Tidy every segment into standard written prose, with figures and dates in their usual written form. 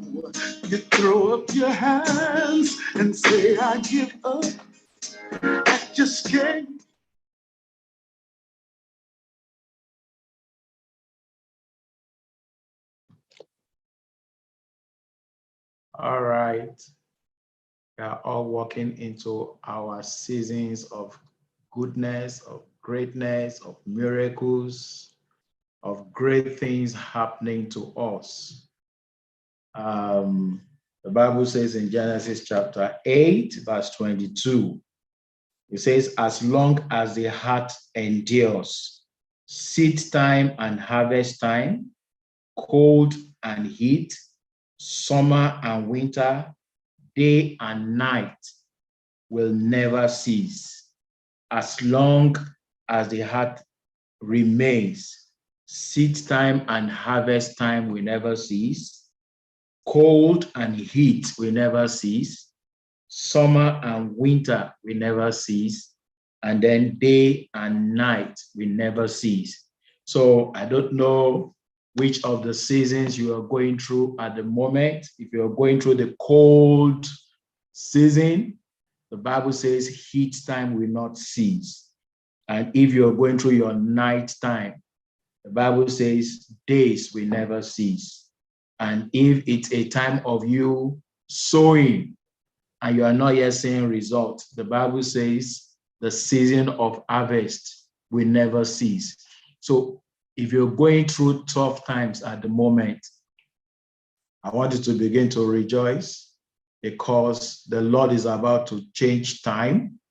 You throw up your hands and say, I give up. I just can't. All right. We are all walking into our seasons of goodness, of greatness, of miracles, of great things happening to us. The Bible says in Genesis chapter 8, verse 22, it says, as long as the heart endures, seed time and harvest time, cold and heat, summer and winter, day and night will never cease. As long as the heart remains, seed time and harvest time will never cease. Cold and heat will never cease. Summer and winter will never cease. And then day and night will never cease. So I don't know which of the seasons you are going through at the moment. If you're going through the cold season, the Bible says heat time will not cease. And if you're going through your night time, the Bible says days will never cease. And if it's a time of you sowing and you are not yet seeing results, the Bible says the season of harvest will never cease. So if you're going through tough times at the moment, I want you to begin to rejoice because the Lord is about to change time.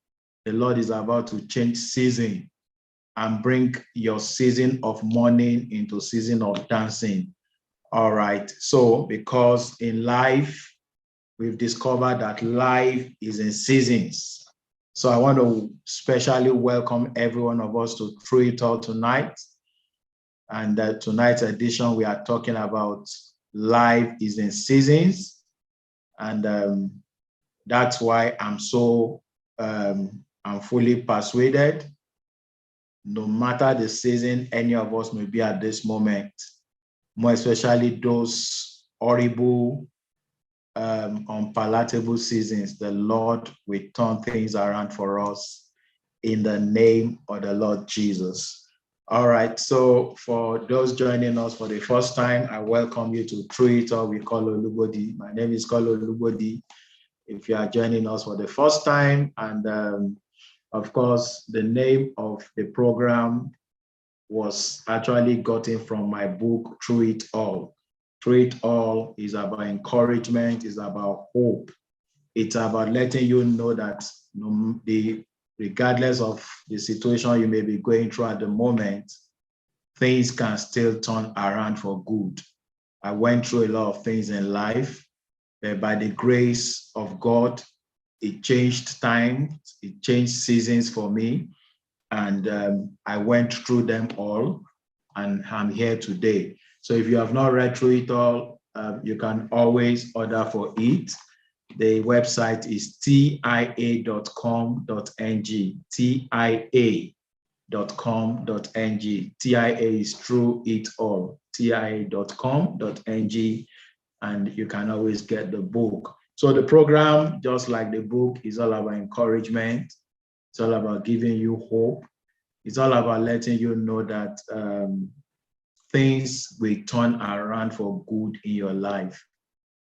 The Lord is about to change season and bring your season of mourning into season of dancing. All right. So because in life, we've discovered that life is in seasons. So I want to specially welcome every one of us to Through It All tonight. And tonight's edition, we are talking about life is in seasons. And that's why I'm fully persuaded, no matter the season any of us may be at this moment, more especially those horrible, unpalatable seasons, the Lord will turn things around for us in the name of the Lord Jesus. All right, so for those joining us for the first time, I welcome you to Through It All with Kolo Olubodi. My name is Kolo Olubodi. If you are joining us for the first time, and of course, the name of the program was actually gotten from my book, Through It All. Through It All is about encouragement, is about hope. It's about letting you know that regardless of the situation you may be going through at the moment, things can still turn around for good. I went through a lot of things in life, but by the grace of God, it changed time, it changed seasons for me. And I went through them all, and I'm here today. So if you have not read Through It All, you can always order for it. The website is tia.com.ng, tia.com.ng. TIA is Through It All, tia.com.ng, and you can always get the book. So the program, just like the book, is all about encouragement. It's all about giving you hope. It's all about letting you know that things will turn around for good in your life.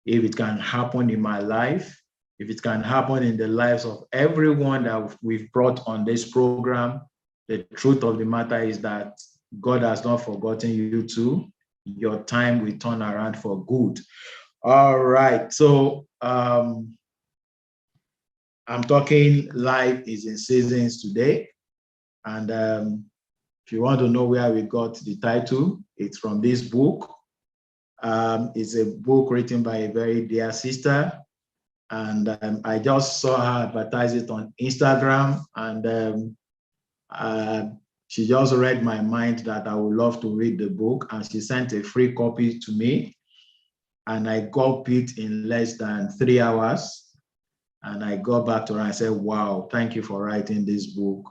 If it can happen in my life, if it can happen in the lives of everyone that we've brought on this program, the truth of the matter is that God has not forgotten you too. Your time will turn around for good. All right, so I'm talking life is in seasons today. And if you want to know where we got the title, it's from this book. It's a book written by a very dear sister. And I just saw her advertise it on Instagram. And she just read my mind that I would love to read the book. And she sent a free copy to me. And I got it in less than 3 hours. And I got back to her and said, wow, thank you for writing this book.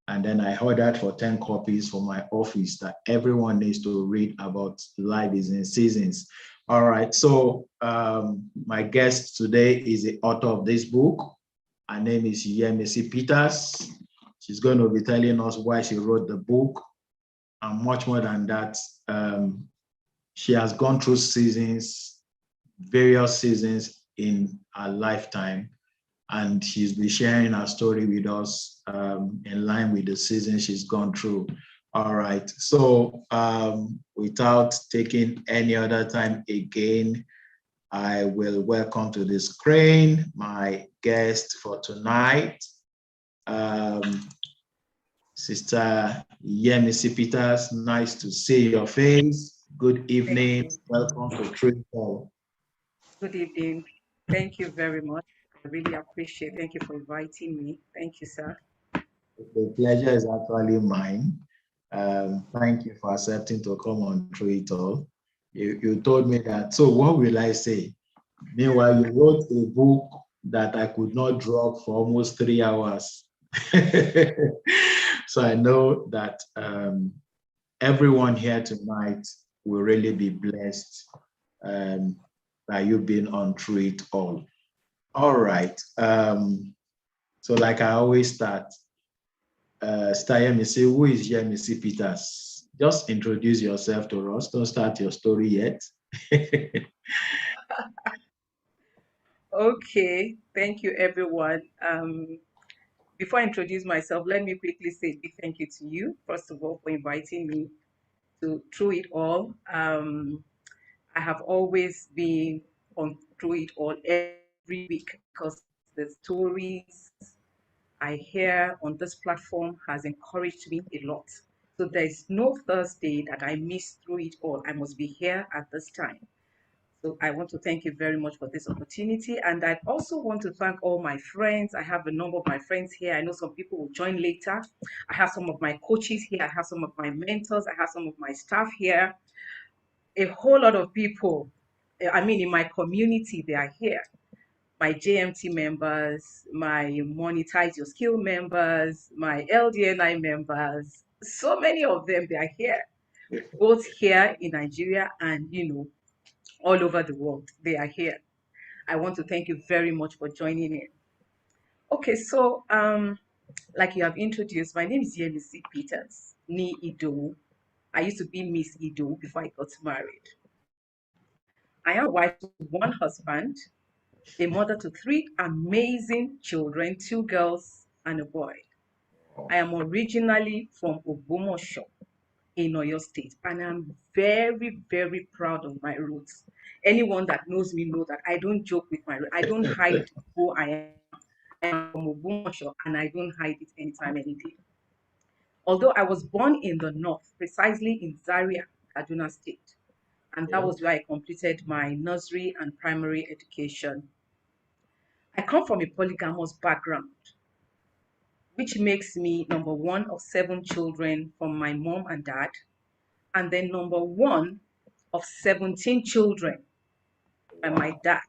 And then I ordered for 10 copies for my office that everyone needs to read about life is in seasons. All right. So my guest today is the author of this book. Her name is Yemisi Peters. She's going to be telling us why she wrote the book. And much more than that, she has gone through seasons, various seasons in her lifetime. And she's been sharing her story with us in line with the season she's gone through. All right. So without taking any other time again, I will welcome to the screen my guest for tonight, Sister Yemisi Peters. Nice to see your face. Good evening. Welcome to Truth Hall. Good evening. Thank you very much. I really appreciate it. Thank you for inviting me. Thank you, sir. The pleasure is actually mine. Thank you for accepting to come on through it all. You told me that. So what will I say? Meanwhile, you wrote a book that I could not drop for almost 3 hours. So I know that everyone here tonight will really be blessed by you being on through it all. All right. So like I always start, Yemisi, who is Yemisi Peters? Just introduce yourself to us. Don't start your story yet. Okay. Thank you, everyone. Before I introduce myself, let me quickly say a big thank you to you, first of all, for inviting me to Through It All. I have always been on Through It All every week because the stories I hear on this platform has encouraged me a lot. So there's no Thursday that I miss Through It All. I must be here at this time. So I want to thank you very much for this opportunity. And I also want to thank all my friends. I have a number of my friends here. I know some people will join later. I have some of my coaches here. I have some of my mentors. I have some of my staff here. A whole lot of people, I mean, in my community, they are here. My JMT members, my Monetize Your Skill members, my LDNI members. So many of them, they are here, both here in Nigeria and, all over the world. They are here. I want to thank you very much for joining in. Okay, so like you have introduced, my name is Yemisi Peters, Ni Ido. I used to be Miss Ido before I got married. I am a wife to one husband, a mother to three amazing children, two girls and a boy. I am originally from Ogbomoso in Oyo State, and I'm very, very proud of my roots. Anyone that knows me knows that I don't joke with my roots. I don't hide who I am. I am from Ogbomoso, and I don't hide it anytime, any day. Although I was born in the north, precisely in Zaria, Kaduna State, and that was where I completed my nursery and primary education. I come from a polygamous background, which makes me number one of seven children from my mom and dad, and then number one of 17 children by my dad.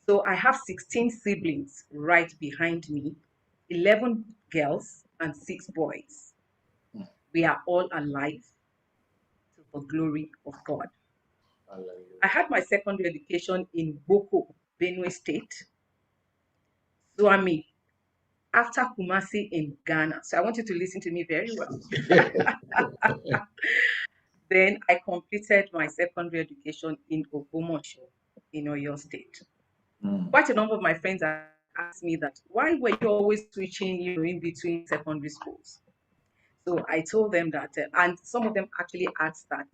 So I have 16 siblings right behind me, 11 girls and six boys. We are all alive to the glory of God. I had my secondary education in Boko, Benue State, Swami, after Kumasi in Ghana. So I want you to listen to me very well. Then I completed my secondary education in Ogbomoso in Oyo State. Quite a number of my friends have asked me that, why were you always switching, in between secondary schools? So I told them that, and some of them actually asked that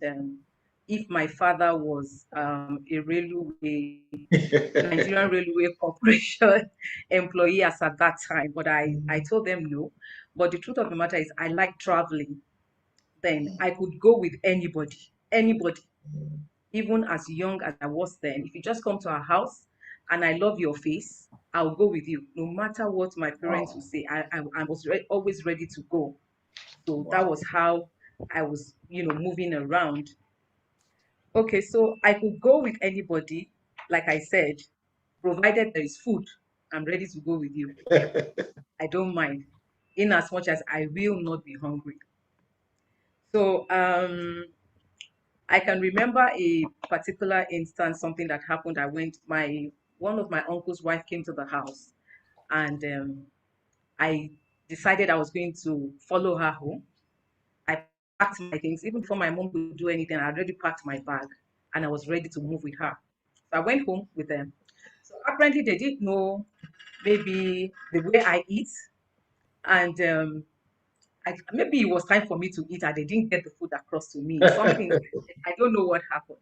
if my father was a railway, Nigerian Railway Corporation employee as at that time, but I told them no. But the truth of the matter is, I like traveling. Then I could go with anybody, even as young as I was then. If you just come to our house and I love your face, I'll go with you, no matter what my parents would say. I was always ready to go. So that was how I was, moving around. Okay, so I could go with anybody, like I said, provided there is food. I'm ready to go with you. I don't mind. in as much as I will not be hungry. So I can remember a particular instance, something that happened. One of my uncle's wife came to the house, and I decided I was going to follow her home. I packed my things even before my mom could do anything. I already packed my bag, and I was ready to move with her. So I went home with them. So apparently they didn't know maybe the way I eat, and maybe it was time for me to eat, and they didn't get the food across to me. Something I don't know what happened.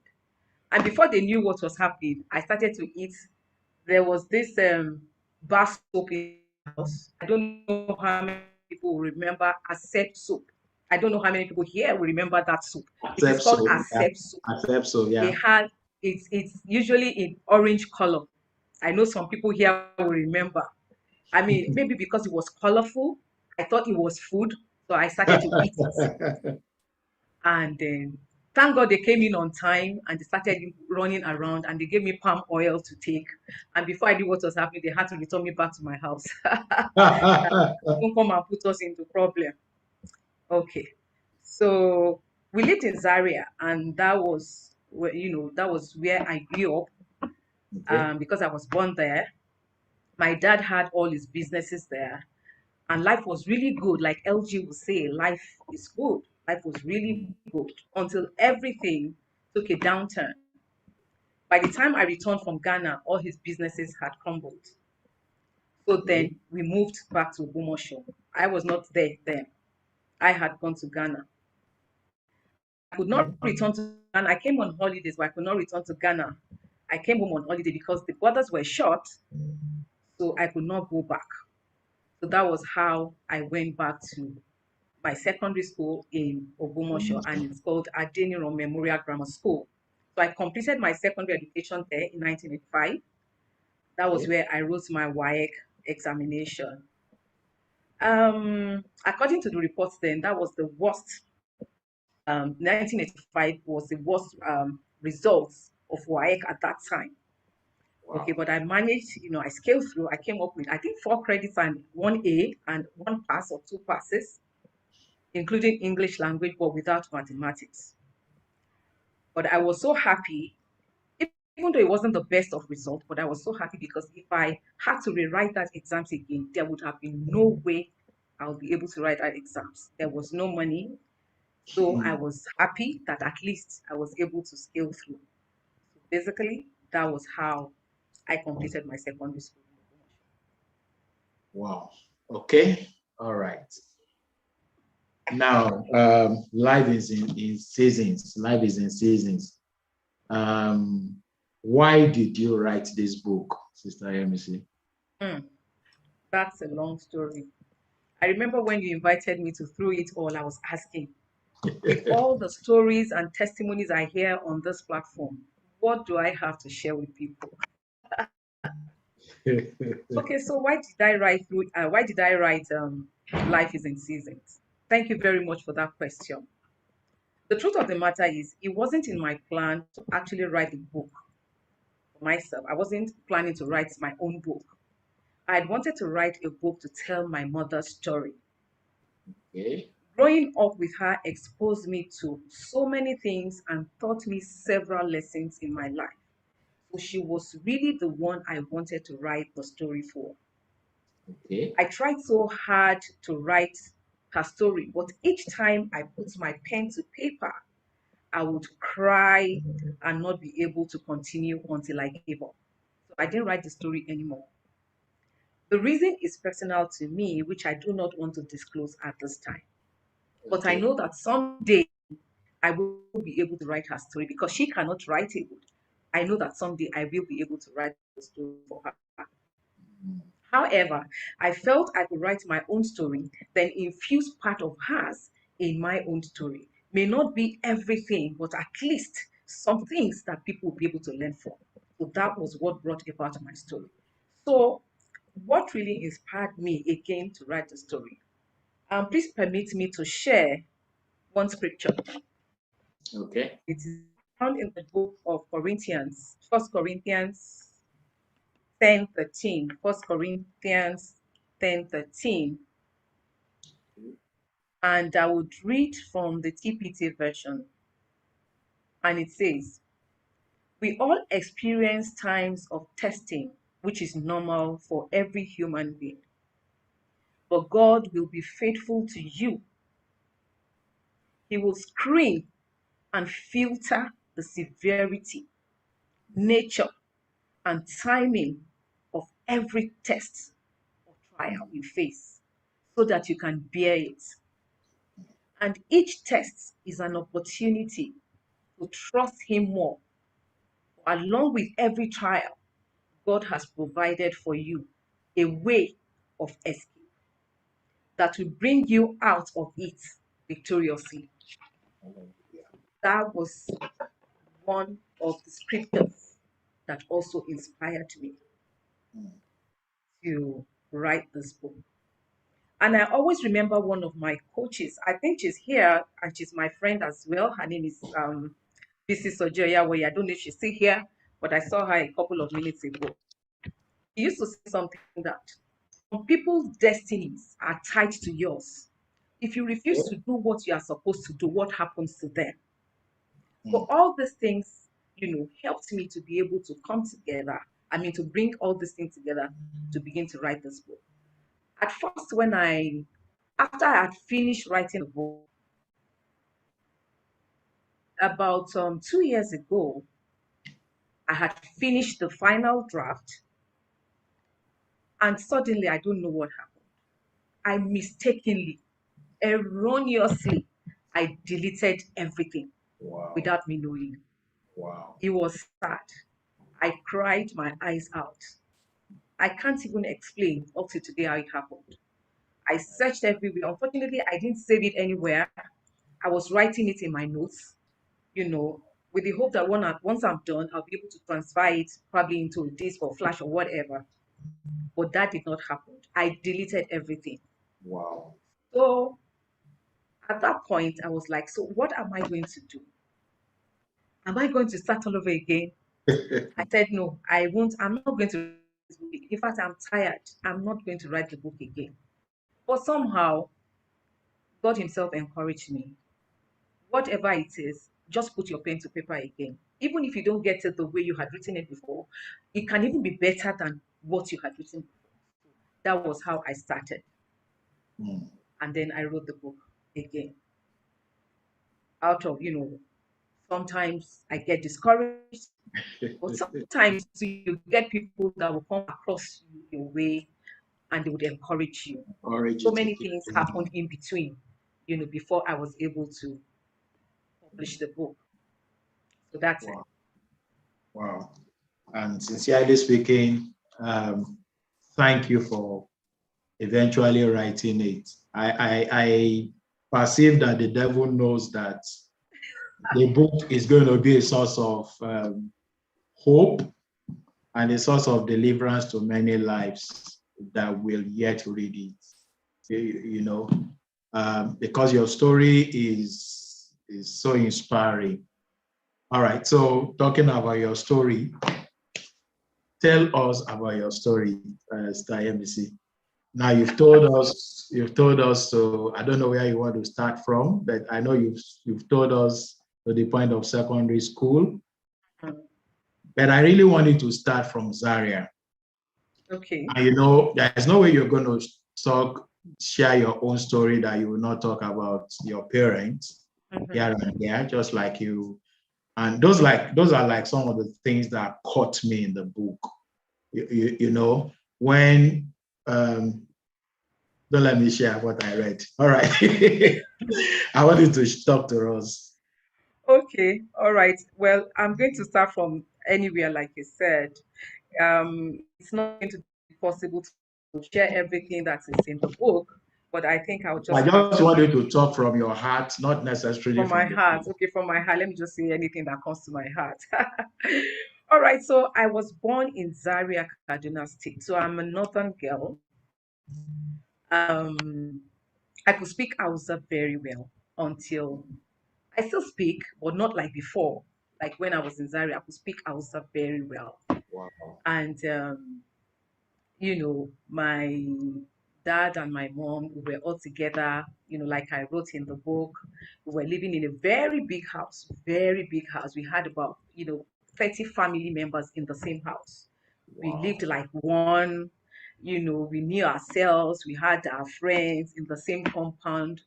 And before they knew what was happening, I started to eat. There was this bar soap in the house. I don't know how many people will remember Accept soap. I don't know how many people here will remember that soap. It is Accept called so, yeah. Accept soap. Accept so, They yeah. had it's usually in orange color. I know some people here will remember. I mean, maybe because it was colorful, I thought it was food, so I started to eat it. And then thank God they came in on time and they started running around and they gave me palm oil to take. And before I knew what was happening, they had to return me back to my house. Don't come and put us into problem. Okay. So we lived in Zaria, and that was where, that was where I grew up, Okay. because I was born there. My dad had all his businesses there, and life was really good. Like LG would say, life is good. Life was really good until everything took a downturn. By the time I returned from Ghana, all his businesses had crumbled. So Okay. then we moved back to Ogumosho. I was not there then. I had gone to Ghana. I could not return to Ghana. I came on holidays, but I could not return to Ghana. I came home on holiday because the borders were shut, so I could not go back. So that was how I went back to my secondary school in Ogumosho, and it's called Adeniran Memorial Grammar School. So I completed my secondary education there in 1985. That was Okay. where I wrote my WAEC examination. According to the reports then, that was the worst. 1985 was the worst results of WAEC at that time. Okay, Wow. but I managed, I scaled through. I came up with, I think, 4 credits and 1A and 1 pass or 2 passes, including English language, but without mathematics. But I was so happy, even though it wasn't the best of results, but I was so happy because if I had to rewrite that exams again, there would have been no way I would be able to write that exams. There was no money. So I Mm. was happy that at least I was able to scale through. So basically, that was how I completed my secondary school. Wow. Okay. All right. Now, life is in seasons. Life is in seasons. Um, why did you write this book, Sister Yemisi? Hmm, that's a long story. I remember when you invited me to Through It All, I was asking, with all the stories and testimonies I hear on this platform, what do I have to share with people? Okay, so why did I write Life is in Seasons? Thank you very much for that question. The truth of the matter is, it wasn't in my plan to actually write a book for myself. I wasn't planning to write my own book. I had wanted to write a book to tell my mother's story. Okay. Growing up with her exposed me to so many things and taught me several lessons in my life. So she was really the one I wanted to write the story for. Okay. I tried so hard to write her story, but each time I put my pen to paper, I would cry and not be able to continue until I gave up. So I didn't write the story anymore. The reason is personal to me, which I do not want to disclose at this time. But I Okay. know that someday I will be able to write her story because she cannot write it. I know that someday I will be able to write the story for her. Mm. However, I felt I could write my own story, then infuse part of hers in my own story. May not be everything, but at least some things that people will be able to learn from. So that was what brought about my story. So, what really inspired me again to write the story? Please permit me to share one scripture. Okay. It is found in the book of Corinthians, First Corinthians 10:13. First Corinthians 10:13. And I would read from the TPT version, and it says, we all experience times of testing, which is normal for every human being. But God will be faithful to you. He will screen and filter the severity, nature, and timing of every test or trial you face so that you can bear it. And each test is an opportunity to trust Him more. Along with every trial, God has provided for you a way of escape that will bring you out of it victoriously. That was one of the scriptures that also inspired me to write this book. And I always remember one of my coaches. I think she's here and she's my friend as well. Her name is Bisi Sojoya Way. I don't know if she's still here, but I saw her a couple of minutes ago. He used to say something that some people's destinies are tied to yours. If you refuse to do what you are supposed to do, what happens to them? So all these things, helped me to be able to come together. I mean, to bring all these things together to begin to write this book. At first, after I had finished writing the book, about 2 years ago, I had finished the final draft, and suddenly I don't know what happened. I mistakenly, erroneously, I deleted everything Wow. without me knowing. Wow. It was sad. I cried my eyes out. I can't even explain up to today how it happened. I searched everywhere. Unfortunately, I didn't save it anywhere. I was writing it in my notes, you know, with the hope that once I'm done, I'll be able to transfer it probably into a disk or flash or whatever. But that did not happen. I deleted everything. Wow. So at that point, I was like, so what am I going to do? Am I going to start all over again? I said, no, I won't. I'm not going to write this book. In fact, I'm tired. I'm not going to write the book again. But somehow, God Himself encouraged me. Whatever it is, just put your pen to paper again. Even if you don't get it the way you had written it before, it can even be better than what you had written before. That was how I started. Mm. And then I wrote the book again. Out of, sometimes I get discouraged, but sometimes you get people that will come across your way and they would encourage you. Encourage So you to many keep things going. happened in between, before I was able to publish the book. So that's it. Wow. Wow. And sincerely speaking, thank you for eventually writing it. I perceive that the devil knows that the book is going to be a source of hope and a source of deliverance to many lives that will yet read it. You know, because your story is so inspiring. All right, so talking about your story, tell us about your story, Star Yemisi. Now you've told us. So I don't know where you want to start from, but I know you've told us to the point of secondary school. Mm. But I really want you to start from Zaria. Okay. And there's no way you're going to share your own story that you will not talk about your parents here Mhm. and there, just like you. And those are like some of the things that caught me in the book. When don't let me share what I read. All right. I want you to talk to us. Okay. All right. Well, I'm going to start from anywhere, like you said. It's not going to be possible to share everything that is in the book, but I think I'll I just start just want you to talk from your heart, not necessarily from my from the heart. book. Okay, from my heart. Let me just say anything that comes to my heart. All right. So I was born in Zaria, Kaduna State. So I'm a northern girl. Um, I could speak Hausa very well until I still speak, but not like before. Like when I was in Zaria, I could speak Hausa very well. Wow. And my dad and my mom, we were all together, like I wrote in the book. We were living in a very big house, very big house. We had about, 30 family members in the same house. We lived Wow. like one, we knew ourselves, we had our friends in the same compound.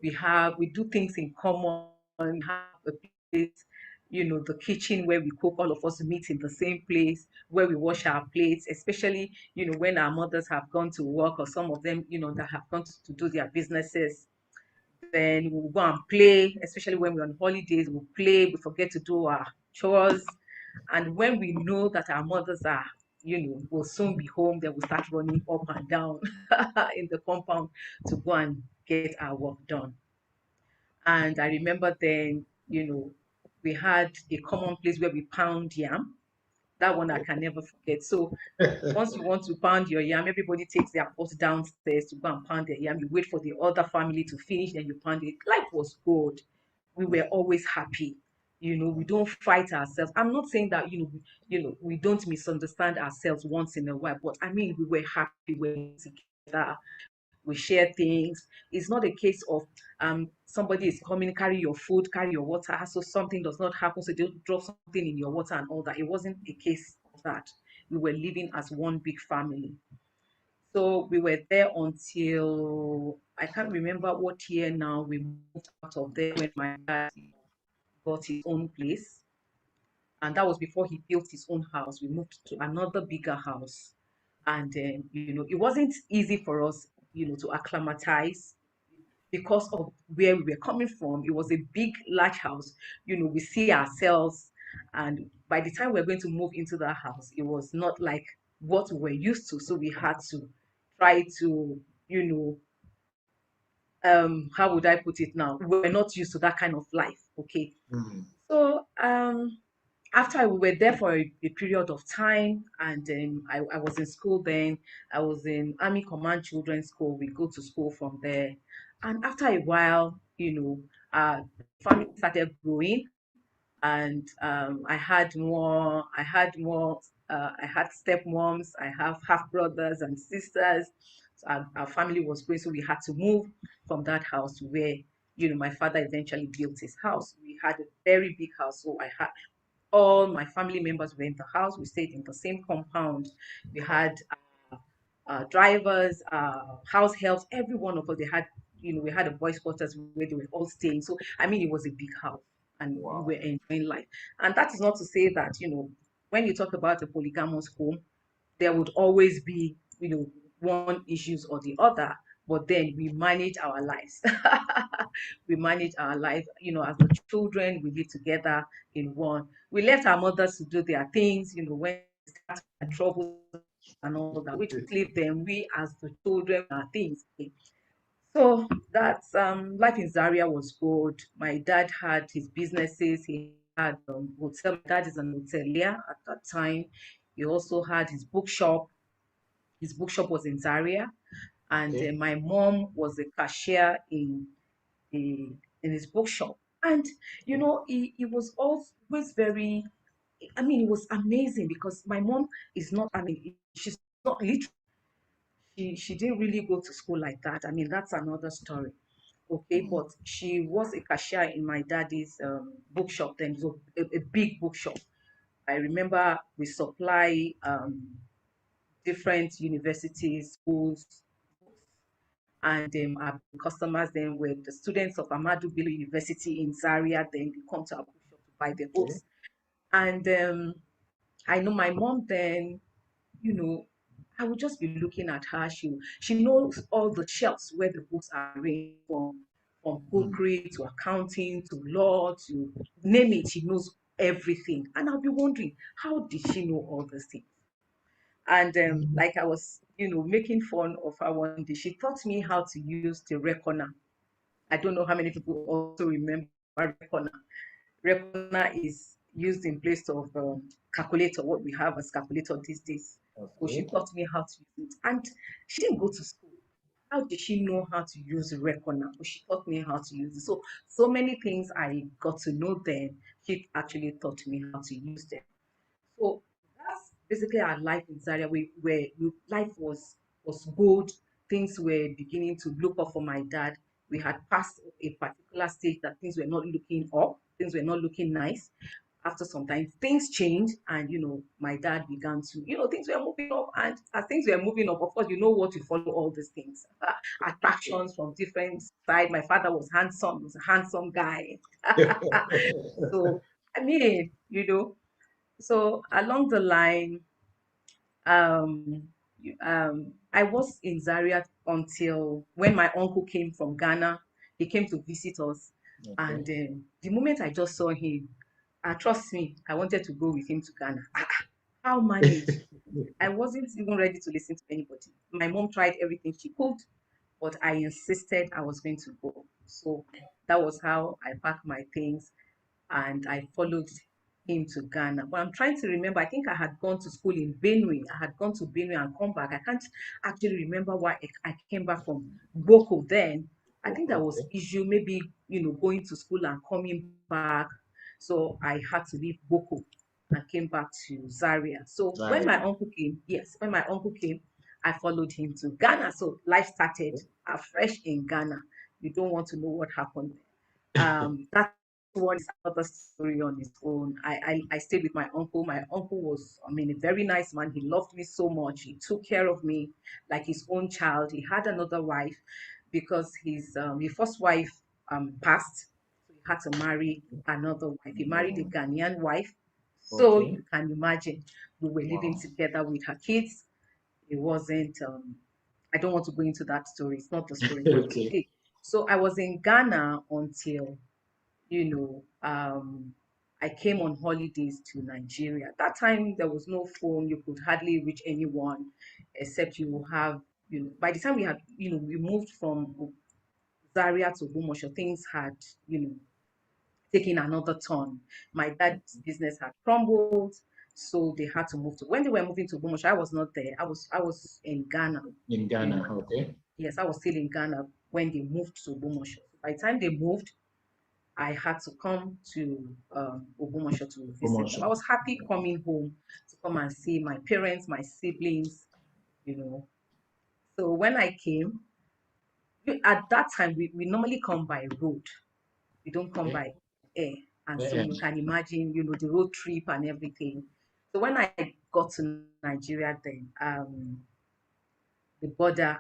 We do things in common, we have a place, the kitchen where we cook, all of us meet in the same place where we wash our plates, especially, when our mothers have gone to work, or some of them, that have gone to do their businesses. Then we'll go and play, especially when we're on holidays, we'll play, we forget to do our chores. And when we know that our mothers are, will soon be home, then we'll start running up and down in the compound to go and get our work done. And I remember then, we had a common place where we pound yam. That one I can never forget. So once you want to pound your yam, everybody takes their pot downstairs to go and pound their yam. You wait for the other family to finish, then you pound it. Life was good. We were always happy. We don't fight ourselves. I'm not saying that we don't misunderstand ourselves once in a while, but I mean we were happy, we were together, we share things. It's not a case of somebody is coming, carry your food, carry your water, so something does not happen, so they drop something in your water and all that. It wasn't a case of that. We were living as one big family. So we were there until I can't remember what year now we moved out of there when my dad got his own place. And that was before he built his own house. We moved to another bigger house. And it wasn't easy for us, to acclimatize because of where we were coming from. It was a big, large house. We see ourselves. And by the time we were going to move into that house, it was not like what we were used to. So we had to try to, you know, how would I put it now? We were not used to that kind of life. Okay. Mm. So after we were there for a period of time, and I was in school then. I was in Army Command Children's School. We go to school from there. And after a while, family started growing, and I had stepmoms, I have half brothers and sisters. So our family was growing, so we had to move from that house to where my father eventually built his house. We had a very big house, so I had all my family members were in the house. We stayed in the same compound. We had drivers, house helps, every one of us. They had, we had a boys' quarters where they were all staying. So I mean, it was a big house, and we were Wow. enjoying life. And that is not to say that when you talk about a polygamous home, there would always be, one issues or the other. But then we manage our lives. We manage our life, as the children, we live together in one. We left our mothers to do their things, when they start trouble and all that. We just leave them. We, as the children, our things. Okay. So that's life in Zaria was good. My dad had his businesses. He had hotel. My dad is an hotelier at that time. He also had his bookshop. His bookshop was in Zaria, and Okay. my mom was a cashier a, in his bookshop. And he was always very. I mean, it was amazing because my mom is not. I mean, she's not literally. She didn't really go to school like that. I mean, that's another story. Okay, Mm. but she was a cashier in my daddy's bookshop then, so a big bookshop. I remember we supply different universities, schools, and our customers then were the students of Amadu Bello University in Zaria. Then they come to our bookshop to buy their Okay. books. And I know my mom then, you know, I would just be looking at her. She knows all the shelves where the books are arranged from Mm. cookery to accounting to law to name it. She knows everything, and I'll be wondering how did she know all these things? And like I was, making fun of her one day, she taught me how to use the reckoner. I don't know how many people also remember reckoner. Reckoner is used in place of calculator, what we have as calculator these days. So she Okay. taught me how to use it. And she didn't go to school. How did she know how to use reckoner? But she taught me how to use it. So many things I got to know then, she actually taught me how to use them. So that's basically our life in Zaria, where life was good. things were beginning to look up for my dad. We had passed a particular stage that things were not looking up, things were not looking nice. After some time, things changed, and my dad began to, things were moving up, and as things were moving up, of course, you know what to follow all these things. Attractions from different side. My father was handsome, was a handsome guy. So I mean, so along the line, I was in Zaria until when my uncle came from Ghana. He came to visit us, Okay. and the moment I just saw him, trust me, I wanted to go with him to Ghana. How manage? I wasn't even ready to listen to anybody. My mom tried everything she could, but I insisted I was going to go. So that was how I packed my things and I followed him to Ghana. But I'm trying to remember, I think I had gone to school in Benue. I had gone to Benue and come back. I can't actually remember why I came back from Boko then. I think that was Okay. issue, maybe, going to school and coming back. So I had to leave Boko and came back to Zaria. So when Sorry. my uncle came, yes, when my uncle came, I followed him to Ghana. So life started afresh in Ghana. You don't want to know what happened there. That one is another story on its own. I stayed with my uncle. My uncle was, I mean, a very nice man. He loved me so much. He took care of me like his own child. He had another wife because his first wife passed. So he had to marry another wife. He married a Um, Ghanaian wife. So okay. you can imagine we were living Wow. together with her kids. It wasn't, I don't want to go into that story. It's not the story, but Okay. okay. So I was in Ghana until I came on holidays to Nigeria. That time there was no phone, you could hardly reach anyone except you have, by the time we moved from Zaria to Gumosho, things had, you know, taken another turn. My dad's business had crumbled, so they had to move to. When they were moving to Gumosho, I was not there. I was in Ghana. In You Ghana. know, Okay. yes, I was still in Ghana when they moved to Gumosho. By the time they moved, I had to come to Ogbomoso to visit them. I Promotion. was happy coming home to come and see my parents, my siblings, you know. So when I came, at that time, we normally come by road. We don't come Okay. by air. And so Yeah. you can imagine, the road trip and everything. So when I got to Nigeria then, the border,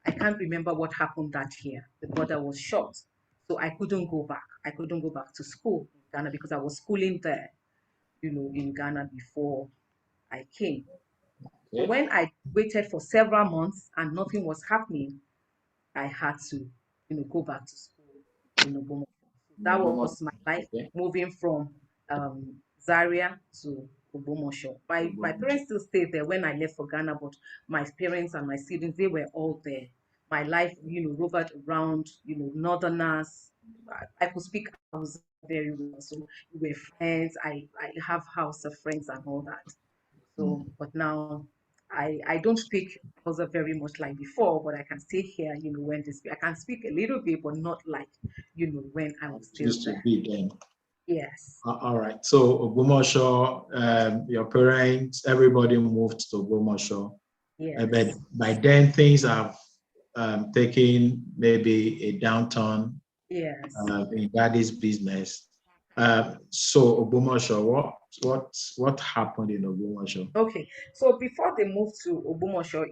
I can't remember what happened that year. The border was shut. So I couldn't go back. I couldn't go back to school in Ghana because I was schooling there, in Ghana before I came. So Okay. when I waited for several months and nothing was happening, I had to, go back to school in Obomo. So that Promotion. was my life Okay. moving from Zaria to Ogbomosho. My parents still stayed there when I left for Ghana, but my parents and my siblings, they were all there. My life, rovered around, northerners. I could speak Hausa very well, so we were friends. I have house of friends and all that. So, but now I don't speak Hausa very much like before, but I can still hear, when they speak. I can speak a little bit, but not like, when I was still Used to there. be then. Yes, All right. So Ogbomoso, your parents, everybody moved to Ogbomoso. But yes, by then things have taken maybe a downturn yes. in daddy's business. So Ogbomoso, what happened in Ogbomoso? Okay, so before they moved to Ogbomosho,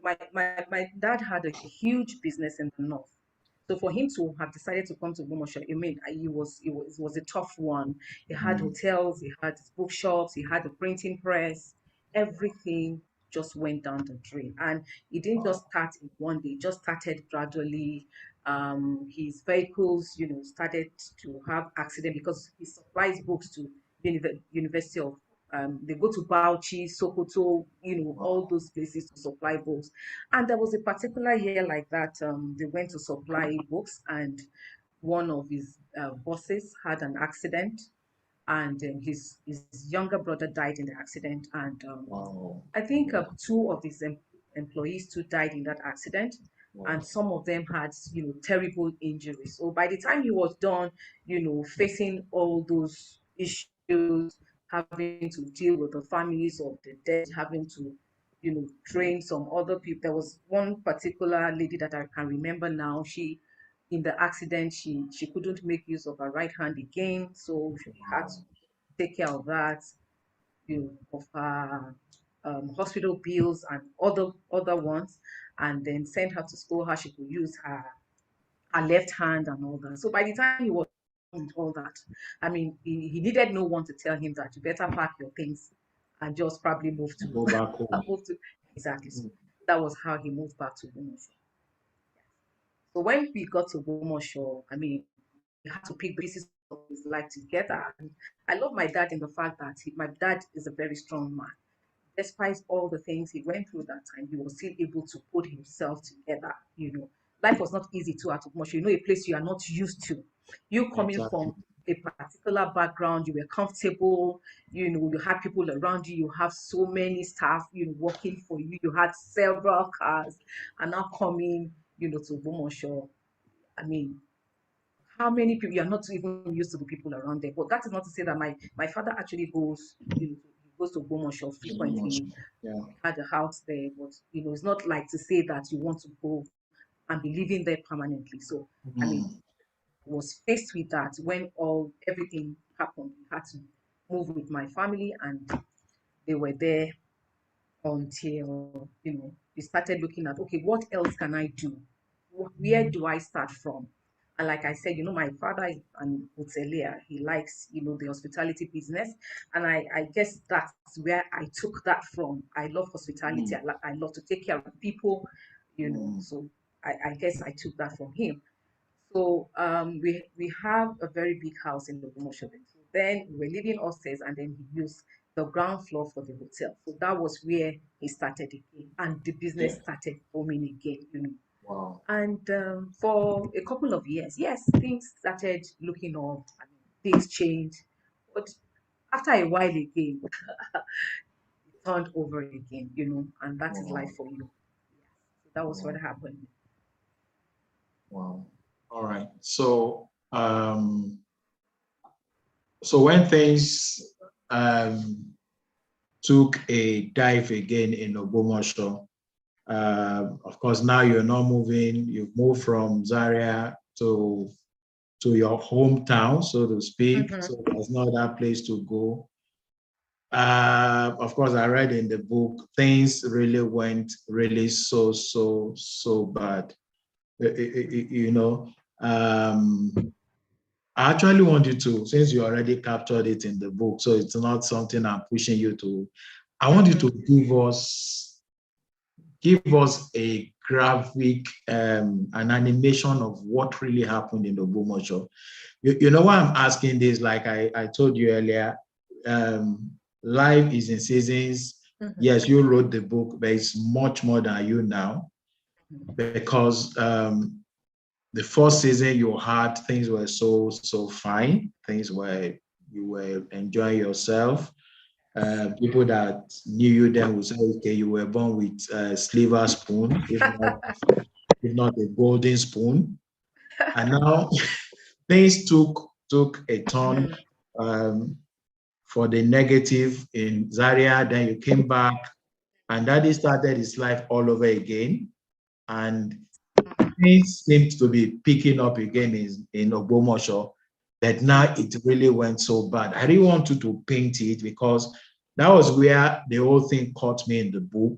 my dad had a huge business in the north. So for him to have decided to come to Ogbomosho, I mean, it was a tough one. He had Mm, hotels, he had bookshops, he had a printing press, everything just went down the drain. And it didn't just wow. start in one day; it just started gradually. His vehicles, started to have accident because he supplies books to University of they go to Bauchi, Sokoto, all Wow. those places to supply books. And there was a particular year like that. They went to supply books, and one of his bosses had an accident, and his younger brother died in the accident. And Wow. I think two of his employees too died in that accident, and Wow. some of them had terrible injuries. So by the time he was done, facing all those issues, having to deal with the families of the dead, having to train some other people. There was one particular lady that I can remember now. In the accident, she couldn't make use of her right hand again, so she had to take care of that, of her hospital bills and other ones, and then send her to school how she could use her left hand and all that. So by the time he was done with all that, I mean, he needed no one to tell him that you better pack your things and just probably move to Go back home. move to exactly. So Mm. that was how he moved back to Bomosho. So when we got to Bomosho, I mean, we had to pick the pieces of his life together. And I love my dad in the fact that my dad is a very strong man. Despite all the things he went through that time, he was still able to put himself together. Life was not easy too at Ogbomoso. A place you are not used to. You coming Exactly. from a particular background, you were comfortable, you had people around you, you have so many staff, working for you, you had several cars, and now coming, to Ogbomoso. I mean, how many people you are not even used to the people around there. But that is not to say that my father actually goes to Bomosho frequently. Yeah. Had a house there, but it's not like to say that you want to go and be living there permanently. So I mean, Mm. was faced with that when everything happened. We had to move with my family, and they were there until we started looking at, okay, what else can I do? Where do I start from? And like I said, my father is an hotelier. He likes the hospitality business, and I guess that's where I took that from. I love hospitality. Mm. I love to take care of people, Mm. so I guess I took that from him. So we have a very big house in the promotion. So then we were living upstairs, and then he used the ground floor for the hotel. So that was where he started again, and the Yeah. business started booming again. Wow. And for a couple of years, yes, things started looking up. I mean, things changed, but after a while again, it turned over again. And that is life Wow. for you. So that was what Wow. happened. Wow. All right. So when things took a dive again in Ogbomoso, of course, now you're not moving. You've moved from Zaria to your hometown, so to speak. Mm-hmm. So there's no other place to go. Of course, I read in the book, things really went really so bad. You know, I actually want you to, since you already captured it in the book, so it's not something I'm pushing you to. I want you Mm-hmm. to give us a graphic, an animation of what really happened in the Ogbomoso. You know why I'm asking this? Like I told you earlier, um, life is in seasons. Mm-hmm. Yes, you wrote the book, but it's much more than you now because the first season you had things were so fine. You were enjoying yourself. People that knew you then would say, okay, you were born with a silver spoon, if not a golden spoon. And now things took a turn Mm-hmm. um, for the negative in Zaria. Then you came back, and Daddy started his life all over again. And things seemed to be picking up again in Ogbomoso, but now it really went so bad. I didn't want to paint it because that was where the whole thing caught me in the book,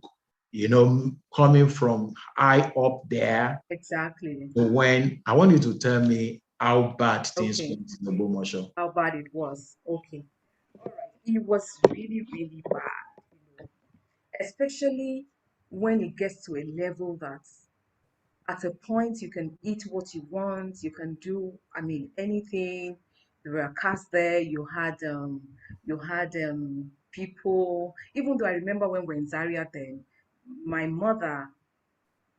coming from high up there Exactly. to when I want you to tell me how bad things Okay. went in Ogbomoso. How bad it was. Okay. All right. It was really, really bad, especially when it gets to a level that at a point you can eat what you want, you can do, I mean, anything. There were cars there, you had people, even though I remember when we were in Zaria then, my mother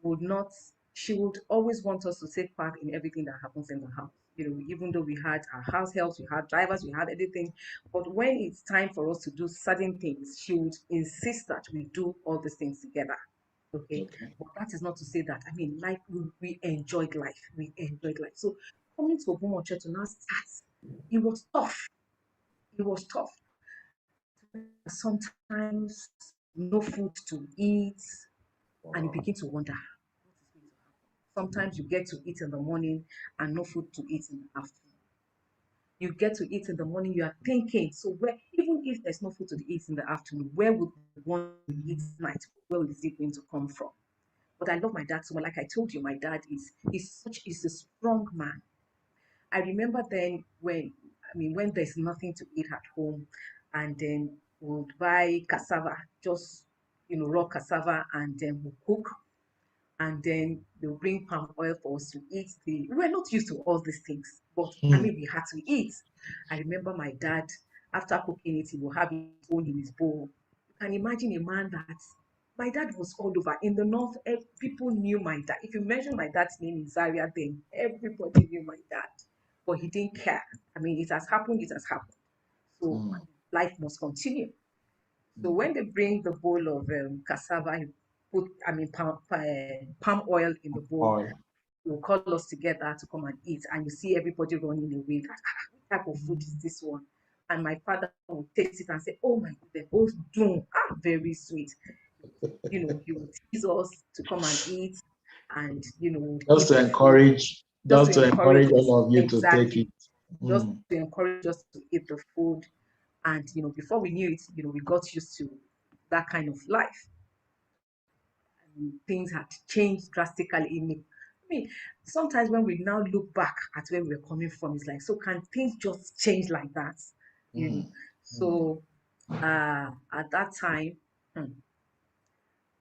would not, she would always want us to take part in everything that happens in the house. Even though we had our house helps, we had drivers, we had everything. But when it's time for us to do certain things, she would insist that we do all these things together. Okay. Okay. But that is not to say that, I mean, like we enjoyed life. We enjoyed life. So coming to Obumo Church to now start, it was tough. It was tough. Sometimes no food to eat, and you Wow. begin to wonder what is going to happen. Sometimes you get to eat in the morning and no food to eat in the afternoon. You get to eat in the morning, you are thinking, so where, even if there's no food to eat in the afternoon, where would the one you eat at night, where is it going to come from? But I love my dad so much. Like I told you, my dad is a strong man. I remember then when there's nothing to eat at home, and then we'll buy cassava, just raw cassava, and then we'll cook, and then they'll bring palm oil for us to eat. We were not used to all these things, but I Hmm. mean we had to eat. I remember my dad, after cooking it, he will have his own in his bowl. You can imagine a man that my dad was all over. In the north, people knew my dad. If you mention my dad's name in Zaria, then everybody knew my dad. But he didn't care. I mean, it has happened, it has happened. So Hmm. life must continue. So Hmm. when they bring the bowl of cassava, you put, palm oil in the bowl. Oil. They'll call us together to come and eat, and you see everybody running away. That what type of food is this one? And my father will taste it and say, "Oh my goodness, both doom, very sweet." He would tease us to come and eat, and would Just eat to the food encourage, just just to to encourage encourage us. all of you to take Exactly, it. just Hmm. to encourage us to eat the food. And before we knew it, we got used to that kind of life. And things had changed drastically in me. I mean, sometimes when we now look back at where we're coming from, it's like, so can things just change like that? You Hmm. know. Hmm. So at that time,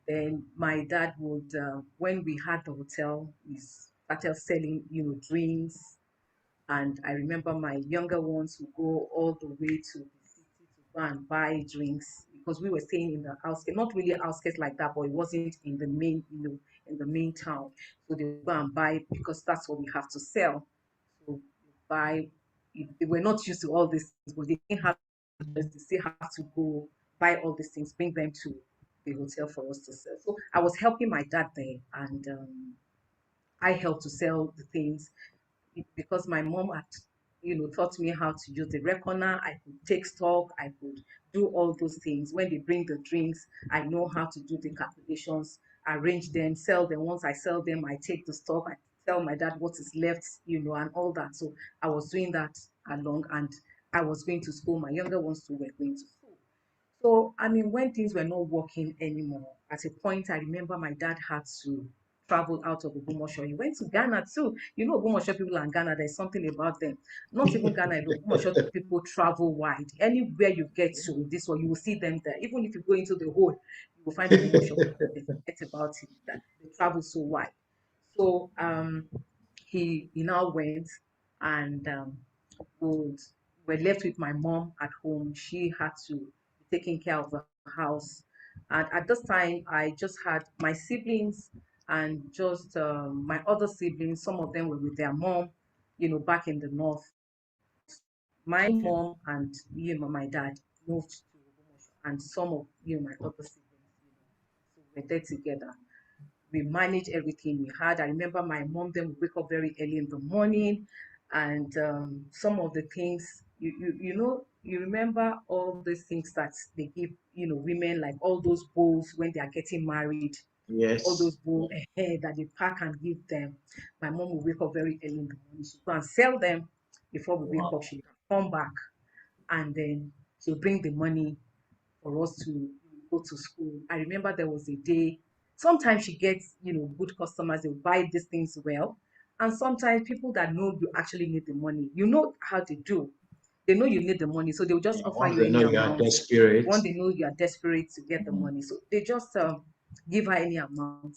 then my dad would, when we had the hotel, we started selling, drinks. And I remember my younger ones would go all the way to the city to go and buy drinks because we were staying in the outskirts, not really outskirts like that, but it wasn't in the main, in the main town. So they would go and buy because that's what we have to sell. So buy, they were not used to all these things, but they didn't have, they still have to go buy all these things, bring them to the hotel for us to sell. So I was helping my dad there, and I helped to sell the things because my mom had, taught me how to use the reckoner. I could take stock. I could do all those things. When they bring the drinks, I know how to do the calculations, arrange them, sell them. Once I sell them, I take the stock. I tell my dad what is left, and all that. So I was doing that along, and I was going to school. My younger ones too were going to school. So, I mean, when things were not working anymore, at a point, I remember my dad had to travel out of Ogumosho. He went to Ghana too. Ogumosho people and Ghana, there's something about them. Not even Ghana alone. Ogumosho people travel wide. Anywhere you get to in this one, you will see them there. Even if you go into the hole, you will find Ogumosho people there. Forget about it. That they travel so wide. So he now went, and would were left with my mom at home. She had to be taking care of the house. And at this time, I just had my siblings and just my other siblings. Some of them were with their mom, back in the north. My Okay. mom and my dad moved to Ogbomoso, and some of my other siblings, so we're there together. We managed everything we had. I remember my mom then would wake up very early in the morning, and some of the things you remember all these things that they give women, like all those bowls when they are getting married, all those Yes. bowls that they pack and give them. My mom will wake up very early in the morning. She'll go and sell them before we wake up. Wow. She'll come back, and then she'll bring the money for us to go to school. I remember there was a day, sometimes she gets, good customers, they'll buy these things well. And sometimes people that know you actually need the money, you know how they do. They know you need the money, so they'll just Yeah. offer Once you they know any you are amount. desperate. One, they know you are desperate to get the Hmm. money, so they just give her any amount.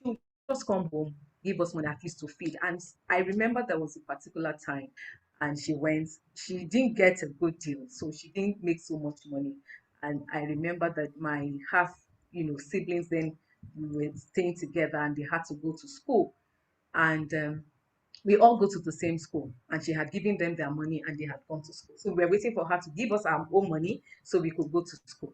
She'll just come home, give us money at least to feed. And I remember there was a particular time, and she didn't get a good deal, so she didn't make so much money. And I remember that my half, siblings then we were staying together, and they had to go to school. And we all go to the same school, and she had given them their money, and they had gone to school. So we were waiting for her to give us our own money so we could go to school.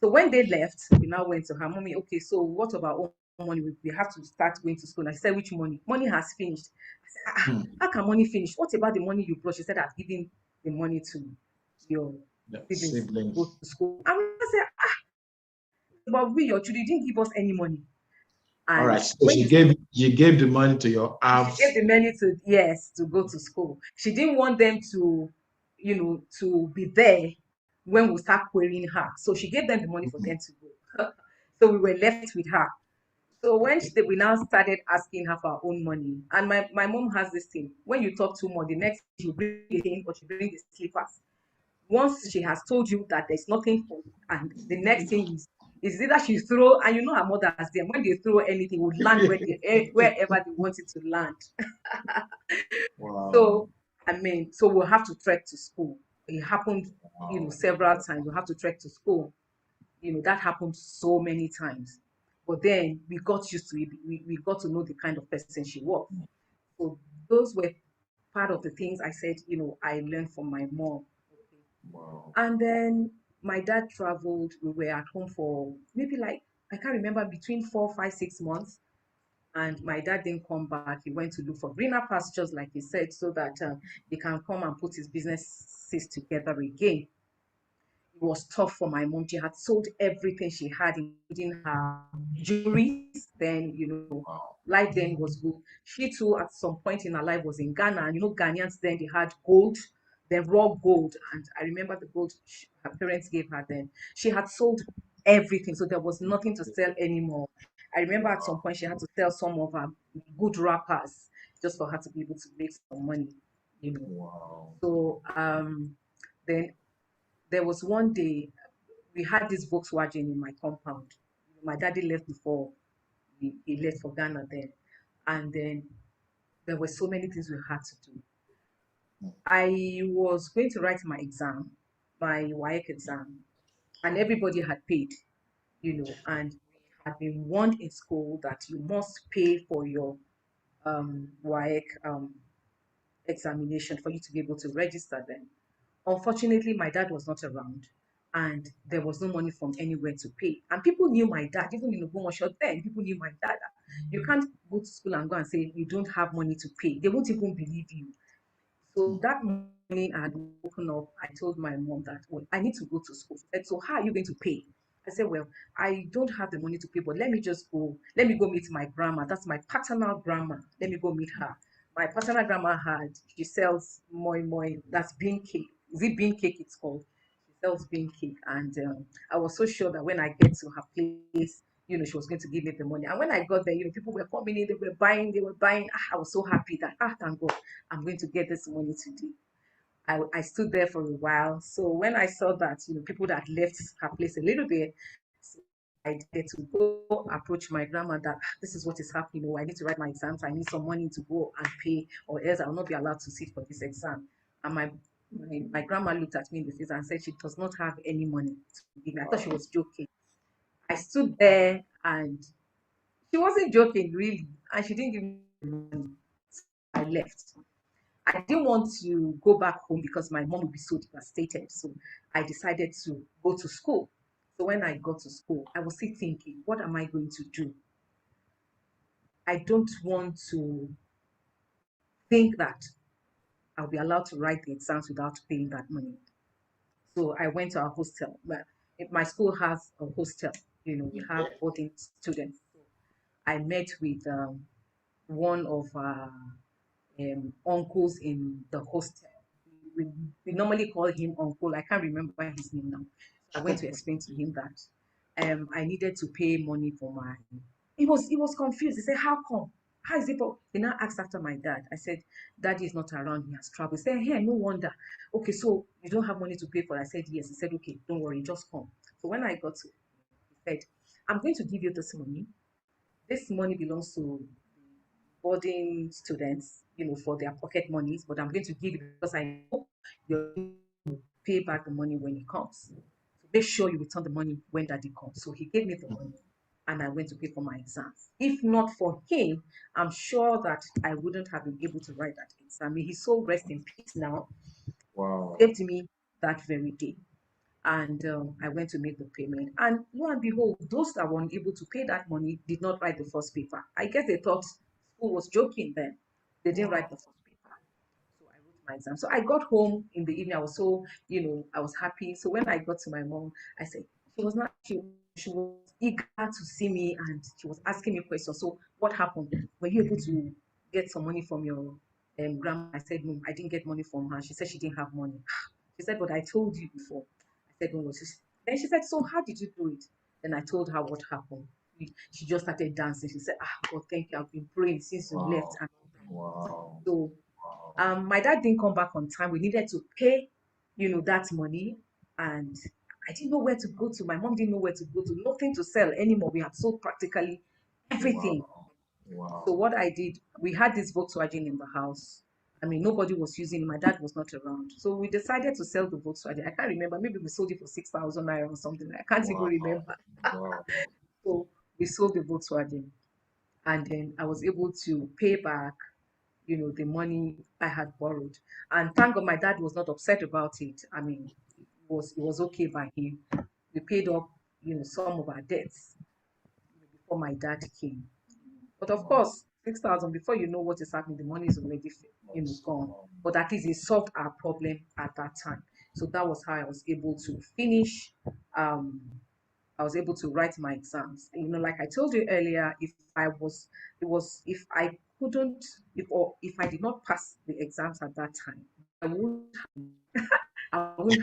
So when they left, we now went to her, mommy, okay, so what about our own money? We have to start going to school. And she said, which money? Money has finished. I said, Hmm. how can money finish? What about the money you brought? She said, I've given the money to your The siblings to go siblings. to school. And I said, but we, your children, didn't give us any money. All And right. So when you gave the money to your she gave halves. the money to, yes, to go to school. She didn't want them to, to be there when we start querying her. So she gave them the money for them to go. So we were left with her. So when we now started asking her for our own money, and my mom has this thing: when you talk too much, the next she'll bring the thing or she bring the slippers. Once she has told you that there's nothing for you, and the next thing is either she throw, and you know her mother has them, when they throw anything, would land wherever they want it to land. Wow. So I mean, so we'll have to trek to school. It happened, Wow. several times. We'll have to trek to school. That happened so many times. But then we got used to it. We got to know the kind of person she was. So those were part of the things I said, I learned from my mom. Wow. And then my dad traveled. We were at home for maybe like, I can't remember, between 4, 5, 6 months. And my dad didn't come back. He went to look for greener pastures, like he said, so that he can come and put his businesses together again. It was tough for my mom. She had sold everything she had, including her jewelries. Then, Wow. life then was good. She too, at some point in her life, was in Ghana. And Ghanaians then, they had gold, the raw gold. And I remember the gold her parents gave her then. She had sold everything, so there was nothing to sell anymore. I remember at some Wow. point she had to sell some of her good wrappers just for her to be able to make some money, you know. Wow. So then there was one day we had this Volkswagen in my compound. My daddy left before he left for Ghana then. And then there were so many things we had to do. I was going to write my exam, my WAEC exam, and everybody had paid, and we had been warned in school that you must pay for your WAEC examination for you to be able to register them. Unfortunately, my dad was not around and there was no money from anywhere to pay. And people knew my dad, even in Ogbomoso then, people knew my dad. You can't go to school and go and say you don't have money to pay. They won't even believe you. So that morning I had woken up, I told my mom that, well, I need to go to school. She said, so how are you going to pay? I said, well, I don't have the money to pay, but let me just go. Let me go meet my grandma. That's my paternal grandma. Let me go meet her. My paternal grandma she sells moi moi. That's bean cake. Is it bean cake it's called? She sells bean cake. And I was so sure that when I get to her place, she was going to give me the money. And when I got there, people were coming in, they were buying. I was so happy that, thank God, I'm going to get this money today. I stood there for a while. So when I saw that, people that left her place a little bit, so I decided to go approach my grandma that, this is what is happening. I need to write my exams. I need some money to go and pay, or else I will not be allowed to sit for this exam. And my grandma looked at me in the face and said she does not have any money to give me. I thought she Wow. was joking. I stood there and she wasn't joking really, and she didn't give me the money. So I left. I didn't want to go back home because my mom would be so devastated. So I decided to go to school. So when I got to school, I was still thinking, what am I going to do? I don't want to think that I'll be allowed to write the exams without paying that money. So I went to a hostel. My school has a hostel. We have Okay. boarding students. So I met with one of uncles in the hostel. We, we normally call him uncle. I can't remember his name now. I went to explain to him that I needed to pay money for my. He was confused. He said, "How come? How is it?" He now asked after my dad. I said, "Daddy is not around. He has traveled." He said, "Hey, no wonder. Okay, so you don't have money to pay for it." I said, "Yes." He said, "Okay, don't worry, just come." So when I got to, he said, "I'm going to give you this money. This money belongs to boarding students, for their pocket monies, but I'm going to give it because I know you're going to pay back the money when it comes. So make sure you return the money when daddy comes." So he gave me the money and I went to pay for my exams. If not for him, I'm sure that I wouldn't have been able to write that exam. May his soul rest in peace now. Wow. Saved me that very day. And I went to make the payment. And lo and behold, those that were unable to pay that money did not write the first paper. I guess they thought school was joking then. They didn't write Wow. the first paper. So I wrote my exam. So I got home in the evening. I was so, I was happy. So when I got to my mom, I said, She was not, she was eager to see me and she was asking me questions. So what happened? Were you able to get some money from your grandma? I said, no, I didn't get money from her. She said she didn't have money. She said, but I told you before. I said, no. Then she said, so how did you do it? Then I told her what happened. She just started dancing. She said, God, thank you. I've been praying since you left. Wow. And Wow. so Wow. my dad didn't come back on time. We needed to pay, that money. And I didn't know where to go to. My mom didn't know where to go to. Nothing to sell anymore. We had sold practically everything. Wow. So Wow. what I did, we had this Volkswagen in the house. I mean, nobody was using it. My dad was not around. So we decided to sell the Volkswagen. I can't remember. Maybe we sold it for 6,000 naira or something. I can't even Wow. remember. Wow. So we sold the Volkswagen. And then I was able to pay back, the money I had borrowed. And thank God my dad was not upset about it. I mean, it was okay by him. We paid up, some of our debts before my dad came. But of Wow. course, 6,000, before you know what is happening, the money is already, gone. Wow. But at least it solved our problem at that time. So that was how I was able to finish. Um, I was able to write my exams. Like I told you earlier, if I couldn't, if I did not pass the exams at that time, I wouldn't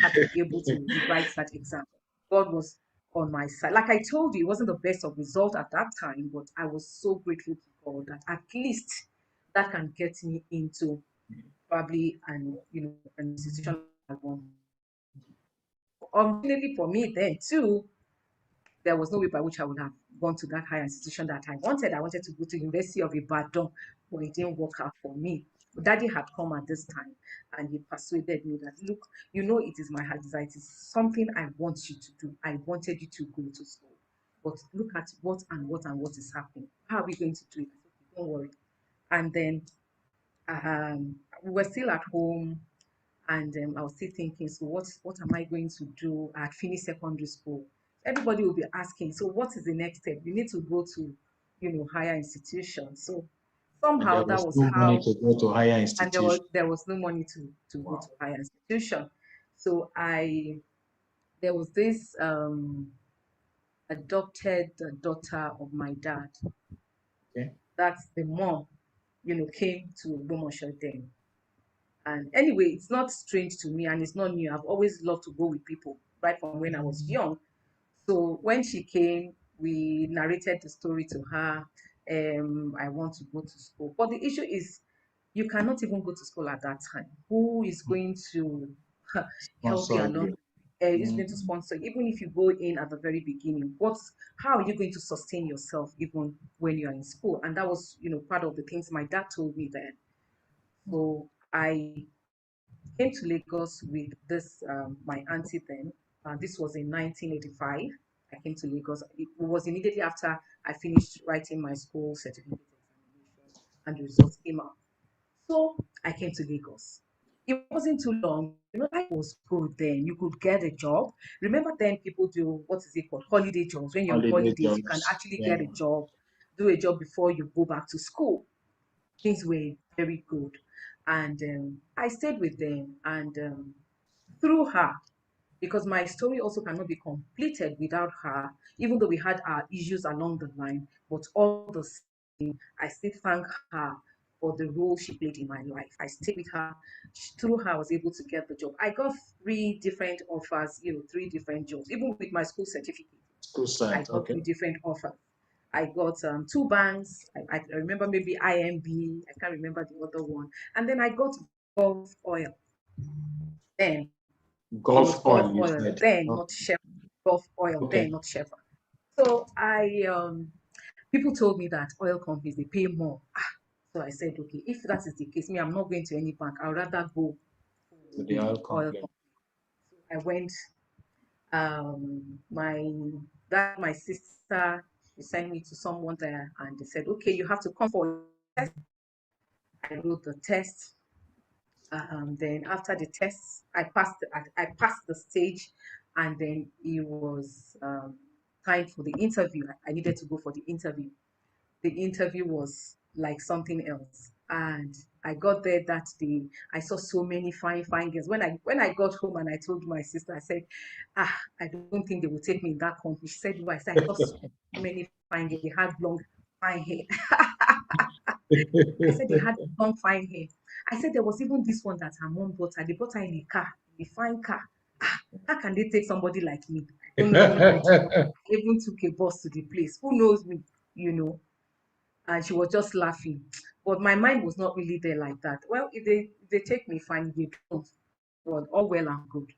have been able to rewrite that exam. God was on my side. Like I told you, it wasn't the best of result at that time, but I was so grateful to God that at least that can get me into probably an institution I want. Unfortunately for me then too, there was no way by which I would have gone to that higher institution that I wanted. I wanted to go to University of Ibadan, but it didn't work out for me. Daddy had come at this time and he persuaded me that, look, it is my heart desire. It is something I want you to do. I wanted you to go to school. But look at what is happening. How are we going to do it? I said, okay, don't worry. And then we were still at home and I was still thinking, so what am I going to do? I had finished secondary school. Everybody will be asking, so what is the next step? You need to go to, higher institutions. So And there somehow that was was no money how, to go to higher and there was institution. there was no money to go to Wow. higher institution. So there was this adopted daughter of my dad. Okay. That's the mom, came to Bomosho then. And anyway, it's not strange to me and it's not new. I've always loved to go with people right from when I was young. So when she came, we narrated the story to her. I want to go to school. But the issue is, you cannot even go to school at that time. Who is going to help you Sponsor along? you. Is going to Mm. sponsor you? Even if you go in at the very beginning? How are you going to sustain yourself even when you're in school? And that was, part of the things my dad told me then. So I came to Lagos with this my auntie then. This was in 1985. I came to Lagos. It was immediately after I finished writing my school certificate examination and the results came out. So I came to Lagos. It wasn't too long. Life was good then. You could get a job. Remember then people do, what is it called? Holiday jobs. When you're on Holiday holidays, you can jobs. actually get Yeah. a job, do a job before you go back to school. Things were very good. And I stayed with them. And through her, because my story also cannot be completed without her, even though we had our issues along the line, but all the same, I still thank her for the role she played in my life. I stayed with her. Through her, I was able to get the job. I got three different offers, three different jobs. Even with my school certificate, School I site. got Okay. three different offers. I got two banks. I remember maybe IMB. I can't remember the other one. And then I got Gulf Oil. Then it was Gulf Gulf oil, you Oil, said. then Oh, not Chevron. Gulf Oil, then okay. not Chevron. So people told me that oil companies they pay more. So I said, okay, if that is the case, me, I'm not going to any bank. I'd rather go To to the the oil oil company. company. So I went. My sister, she sent me to someone there, and they said, okay, you have to come for a test. I wrote the test. Then after the test, I passed the stage, and then it was time for the interview. I needed to go for the interview. The interview was like something else. And I got there that day. I saw so many fine, fine girls. When I got home and I told my sister, I said, I don't think they will take me in that company. She said, why? I said, I saw so many fine girls. They had long, fine hair. I said they had long, fine hair. I said there was even this one that her mom brought her. They brought her in a car, a fine car. How can they take somebody like me? I don't even know which one. I even took a bus to the place. Who knows me? You know? And she was just laughing. But my mind was not really there like that. Well, if they take me, fine. If they don't, well, all well and good.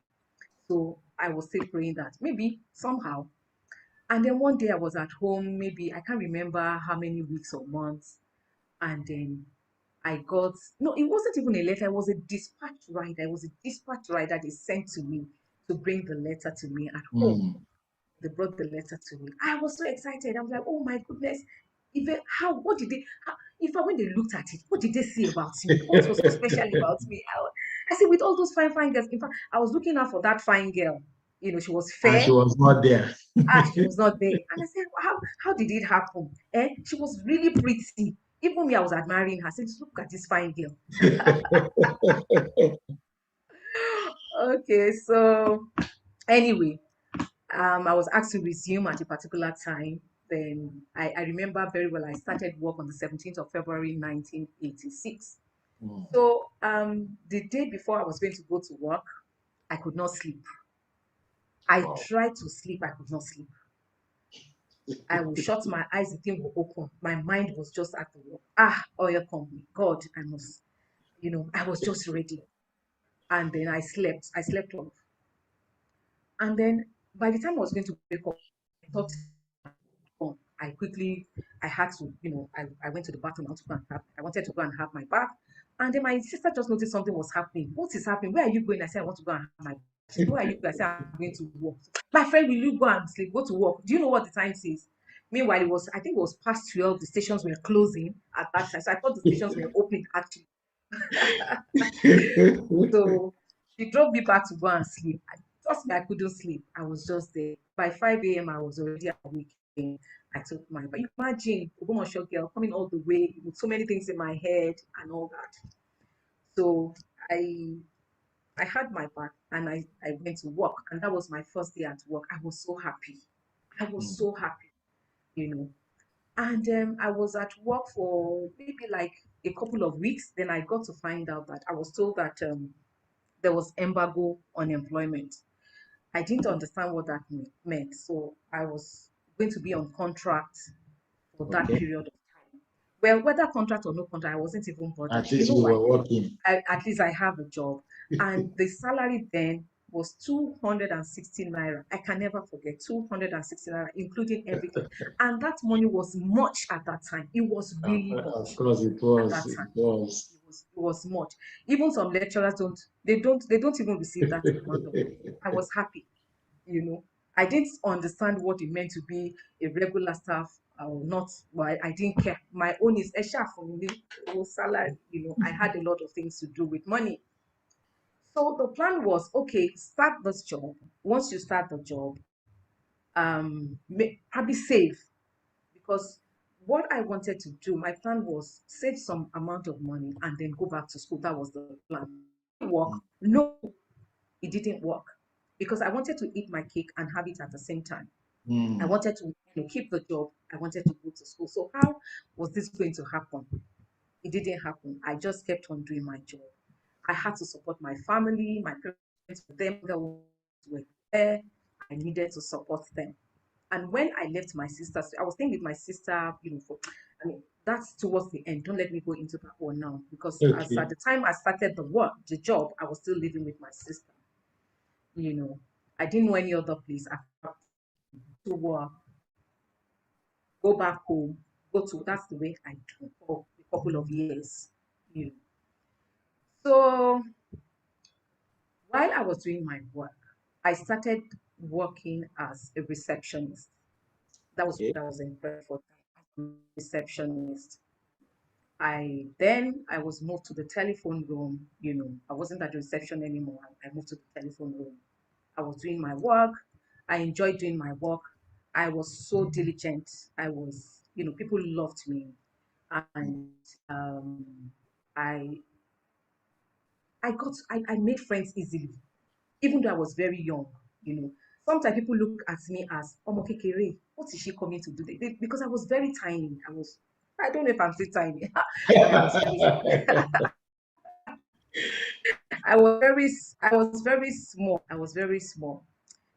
So I was still praying that maybe somehow. And then one day I was at home, maybe I can't remember how many weeks or months. And then I got, no, it wasn't even a letter, it was a dispatch rider. It was a dispatch rider they sent to me to bring the letter to me at home. Mm. They brought the letter to me. I was so excited. I was like, oh my goodness. Even how what did they how, if I when they looked at it, what did they see about me? What was so special about me? I said with all those fine, fine girls. In fact, I was looking out for that fine girl. She was And fair. she was not there. She was not there. And I said, how did it happen? She was really pretty. Even me, I was admiring her. I said, look at this fine girl. Okay, so anyway, I was asked to resume at a particular time. Then I remember very well, I started work on the 17th of February 1986. Mm. So the day before I was going to go to work, I could not sleep. I Wow. tried to sleep, I could not sleep. I will shut my eyes, the thing will open. My mind was just at the work. Oil company. God, I must, I was just ready. And then I slept. I slept off. And then by the time I was going to wake up, I thought I quickly, I had to, I went to the bathroom. I wanted to go and have my bath. And then my sister just noticed something was happening. What is happening? Where are you going? I said, I want to go and have my bath. She said, where are you going? I said, I'm going to work. My friend, will you go and sleep? Go to work. Do you know what the time says? Meanwhile, I think it was past 12. The stations were closing at that time. So I thought the stations were opening actually. So she drove me back to go and sleep. Trust me, I couldn't sleep. I was just there. By 5 a.m., I was already awake. I took my, but imagine Ogbomoso girl coming all the way with so many things in my head and all that. So I I had my bath and I went to work, and that was my first day at work. I was so happy. I was Mm. so happy, you know. And I was at work for maybe like a couple of weeks. Then I got to find out that I was told that there was embargo on employment. I didn't understand what that meant. So I was going to be on contract for that Okay. period of time. Well, whether contract or no contract, I wasn't even bothered. At You least know you why? were working. At least I have a job. And the salary then was 260 naira. I can never forget 260 naira, including everything. And that money was much at that time. It was really Of much course it at that was. It time. was. It was much. Even some lecturers don't even receive that amount of money. I was happy, you know. I didn't understand what it meant to be a regular staff or not, but I didn't care. My own is a chef for me, salary, I had a lot of things to do with money. So the plan was okay, start this job. Once you start the job, probably save, because what I wanted to do, my plan was save some amount of money and then go back to school. That was the plan. Work? No, it didn't work because I wanted to eat my cake and have it at the same time. I Mm. wanted to keep the job. I wanted to go to school. So how was this going to happen? It didn't happen. I just kept on doing my job. I had to support my family, my parents, them that were there. I needed to support them. And when I left my sister's, I was staying with my sister, for, that's towards the end. Don't let me go into that one now, because as at Okay. the time I started the job, I was still living with my sister. You know, I didn't know any other place. I had to go back home, that's the way I do for a couple of years. You know. So while I was doing my work, I started working as a receptionist. That was Okay. what I was employed for, as a receptionist. I was moved to the telephone room. I wasn't at the reception anymore. I moved to the telephone room. I was doing my work. I enjoyed doing my work. I was so diligent. People loved me. And I I made friends easily, even though I was very young, you know. Sometimes people look at me as Omo Kekere, what is she coming to do? Because I was very tiny. I don't know if I'm still tiny, but I was very I was very small. I was very small.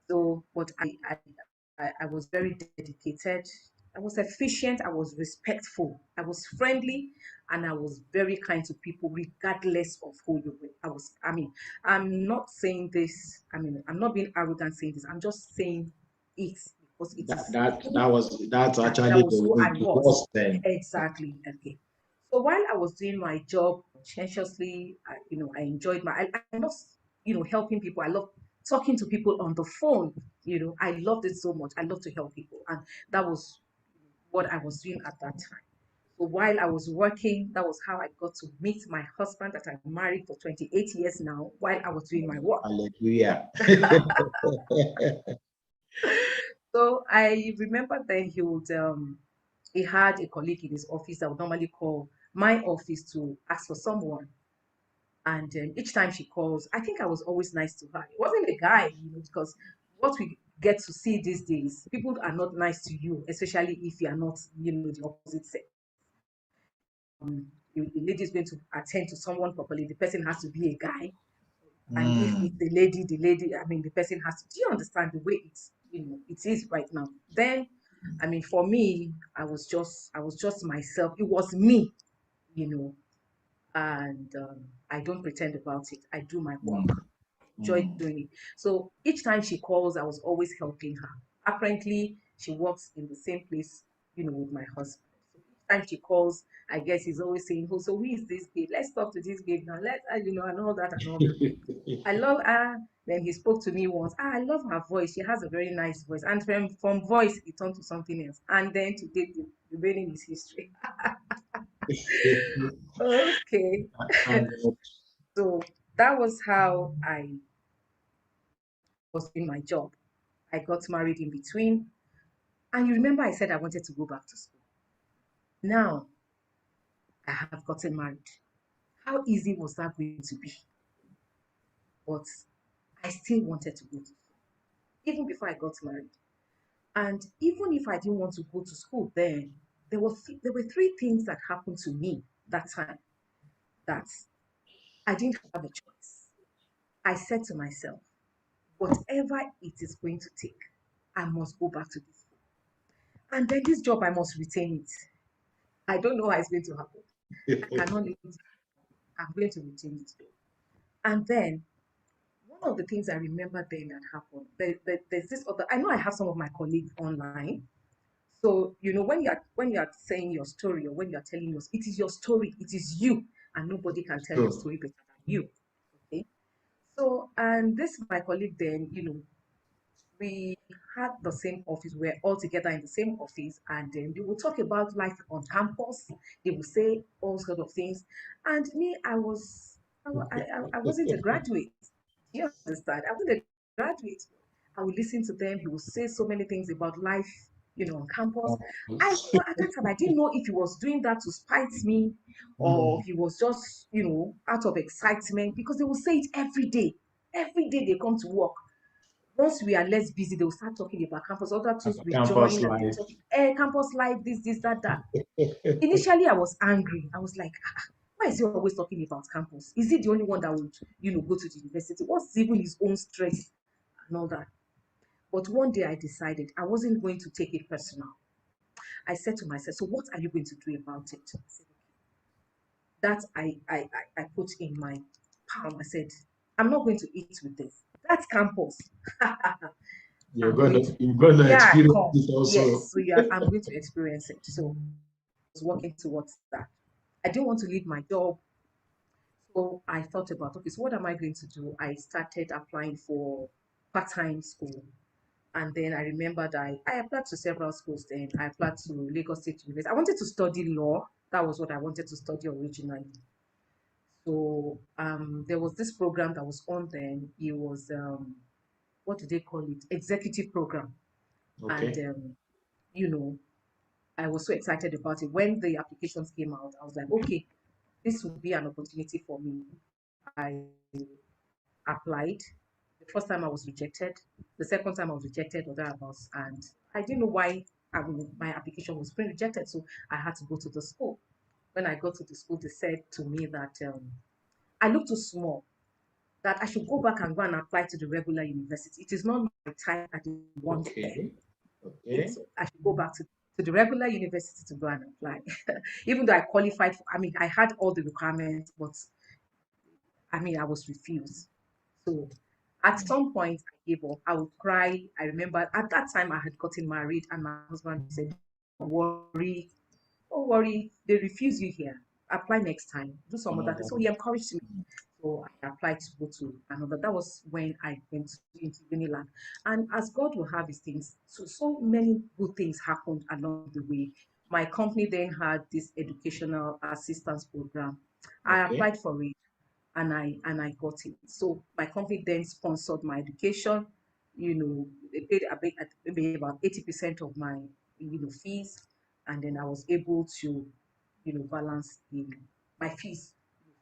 So, but I was very dedicated. I was efficient. I was respectful. I was friendly, and I was very kind to people, regardless of who you were. I mean, I'm not saying this. I mean, I'm not being arrogant saying this. I'm just saying it because it is that's that actually was who I it was. was then. Exactly. Okay. So while I was doing my job conscientiously, I enjoyed I love, helping people. I love talking to people on the phone. I loved it so much. I love to help people. And that was what I was doing at that time. So while I was working, that was how I got to meet my husband that I'm married for 28 years now while I was doing my work. Hallelujah. So I remember then he had a colleague in his office that would normally call my office to ask for someone. And each time she calls, I think I was always nice to her. It wasn't a guy, because what we get to see these days, people are not nice to you, especially if you are not, the opposite sex. The lady is going to attend to someone properly. The person has to be a guy, and if it's Mm, the lady, I mean, the person has to. Do you understand the way it is right now? Then, I mean, for me, I was just myself. It was me, you know, and I don't pretend about it. I do my work. mm, Enjoy mm. doing it. So each time she calls, I was always helping her. Apparently, she works in the same place, with my husband. So each time she calls, I guess he's always saying, "Oh, so who is this babe? Let's talk to this babe now. and all that and all that." I love her. Then he spoke to me once. I love her voice. She has a very nice voice. And from voice, it turned to something else. And then today, the remaining is history. Okay. Thank God. So that was how I was doing my job. I got married in between. And you remember I said I wanted to go back to school. Now I have gotten married. How easy was that going to be? But I still wanted to go to school, even before I got married. And even if I didn't want to go to school then, there were three things that happened to me that time that I didn't have a choice. I said to myself, whatever it is going to take, I must go back to this school. And then this job, I must retain it. I don't know how it's going to happen. I cannot leave it. I'm going to retain this job. And then one of the things I remember then that happened, there's this other, I know I have some of my colleagues online. So, when you are saying your story or when you are telling us, it is your story, it is you, and nobody can tell your True. story better than you. Okay. So, and this my colleague then, we had the same office. We're all together in the same office, and then they will talk about life on campus. They will say all sorts of things. And me, I wasn't a graduate. Do you understand? I wasn't a graduate. I would listen to them. He would say so many things about life, on campus. But at that time, I didn't know if he was doing that to spite me or Mm. he was just, out of excitement because they will say it every day. Every day they come to work. Once we are less busy, they will start talking about campus. Other tools will Campus join and they life. talk, campus life, this, that, that. Initially, I was angry. I was like, why is he always talking about campus? Is he the only one that would, go to the university? What's even his own stress and all that? But one day I decided I wasn't going to take it personal. I said to myself, so what are you going to do about it? I said, that I put in my palm. I said, I'm not going to eat with this. That's campus. I'm going to, You're gonna yeah, experience come. it also. Yes. So I'm going to experience it. So I was working towards that. I didn't want to leave my job. So I thought about, okay, so what am I going to do? I started applying for part-time school. And then I remembered I applied to several schools then. I applied to Lagos State University. I wanted to study law. That was what I wanted to study originally. So there was this program that was on then. It was what do they call it? Executive program. And Okay. you know, I was so excited about it. When the applications came out, I was like, okay. this would be an opportunity for me. I applied. The first time I was rejected. The second time I was rejected or thereabouts. And I didn't know why my application was being rejected. So I had to go to the school. When I got to the school, they said to me that I looked too small, that I should go back and go and apply to the regular university. It is not my time that they want there. Okay. Okay, Okay. so I should go back to the regular university to go and apply. Even though I qualified for, I mean, I had all the requirements, but I mean, I was refused. So at some point, I gave up. I would cry. I remember at that time I had gotten married, and my husband said, "Don't worry, don't worry. They refuse you here. Apply next time. Do some other thing." So he encouraged me. So I applied to go to another. That was when I went into Unilag. And as God will have his things, so many good things happened along the way. My company then had this educational assistance program. I Okay. applied for it and I got it. So my company then sponsored my education. They paid a bit, maybe about 80% of my fees, and then I was able to balance my fees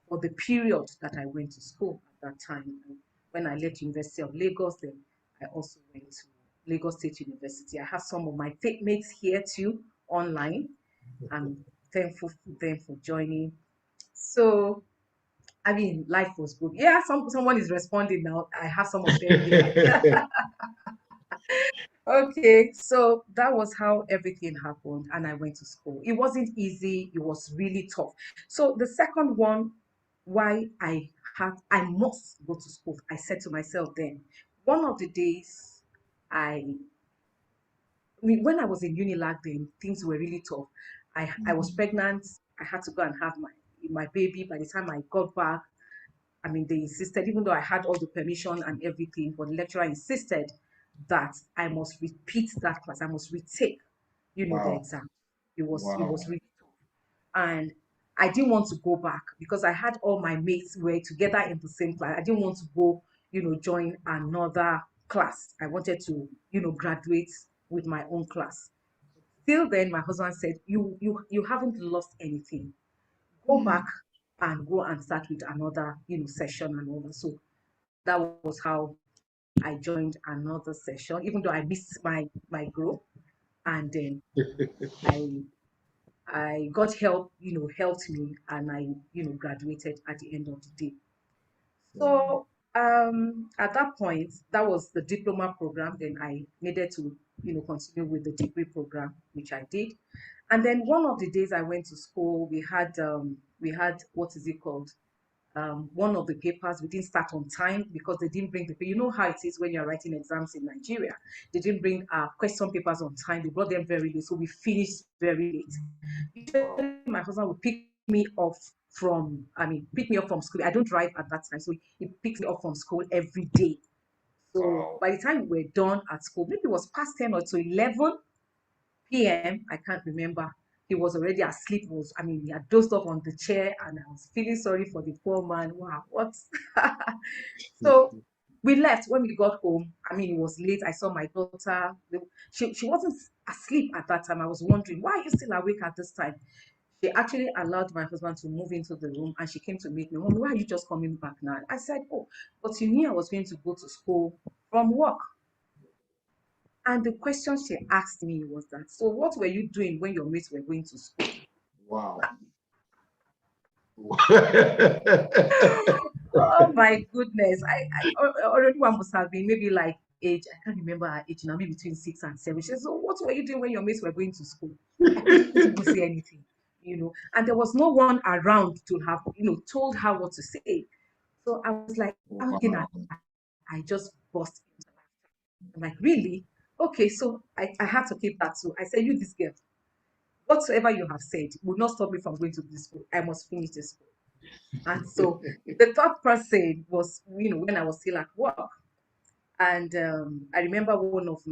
for the period that I went to school at that time. And when I left University of Lagos, then I also went to Lagos State University. I have some of my mates here too online. I'm thankful for them for joining. So I mean, life was good. Yeah, someone is responding now. I have some of them here. Okay, so that was how everything happened, and I went to school. It wasn't easy. It was really tough. So the second one, why I must go to school. I said to myself then, one of the days, I mean, when I was in Unilag, then things were really tough. I was pregnant. I had to go and have my baby. By the time I got back, I mean, they insisted, even though I had all the permission and everything, but the lecturer insisted that I must repeat that class. I must retake, the Wow. exam. It was Wow. really tough. And I didn't want to go back because I had all my mates were together in the same class. I didn't want to go, join another class. I wanted to, graduate with my own class. Till then, my husband said, you haven't lost anything. Go back and go and start with another, session and all that. So that was how I joined another session, even though I missed my group. And then I I got help, helped me, and I, graduated at the end of the day. So at that point, that was the diploma program. Then I needed to, continue with the degree program, which I did. And then one of the days I went to school, we had what is it called? One of the papers we didn't start on time because they didn't bring the you know how it is when you're writing exams in Nigeria. They didn't bring question papers on time. They brought them very late, so we finished very late. Wow. Usually my husband would pick me up from school. I don't drive at that time, so he picks me up from school every day. So Wow. by the time we were done at school, maybe it was past 10 or to 11 p.m. I can't remember. He was already asleep. He had dozed off on the chair, and I was feeling sorry for the poor man. Wow, what? So we left. When we got home, it was late. I saw my daughter. She wasn't asleep at that time. I was wondering, why are you still awake at this time? She actually allowed my husband to move into the room, and she came to meet me. Mommy, why are you just coming back now? I said, oh, but you knew I was going to go to school from work. And the question she asked me was that, so what were you doing when your mates were going to school? Wow. Oh my goodness. Already one must have been maybe like age, I can't remember her age now, maybe between 6 and 7. She said, so what were you doing when your mates were going to school? I couldn't even say anything, and there was no one around to have, told her what to say. So I was like, I'm looking at Wow. her. I just burst into laughter. I'm like, really? Okay, so I had to keep that. So I said, you this girl, whatsoever you have said will not stop me from going to this school. I must finish this school. And so the third person was, when I was still at work. And I remember one of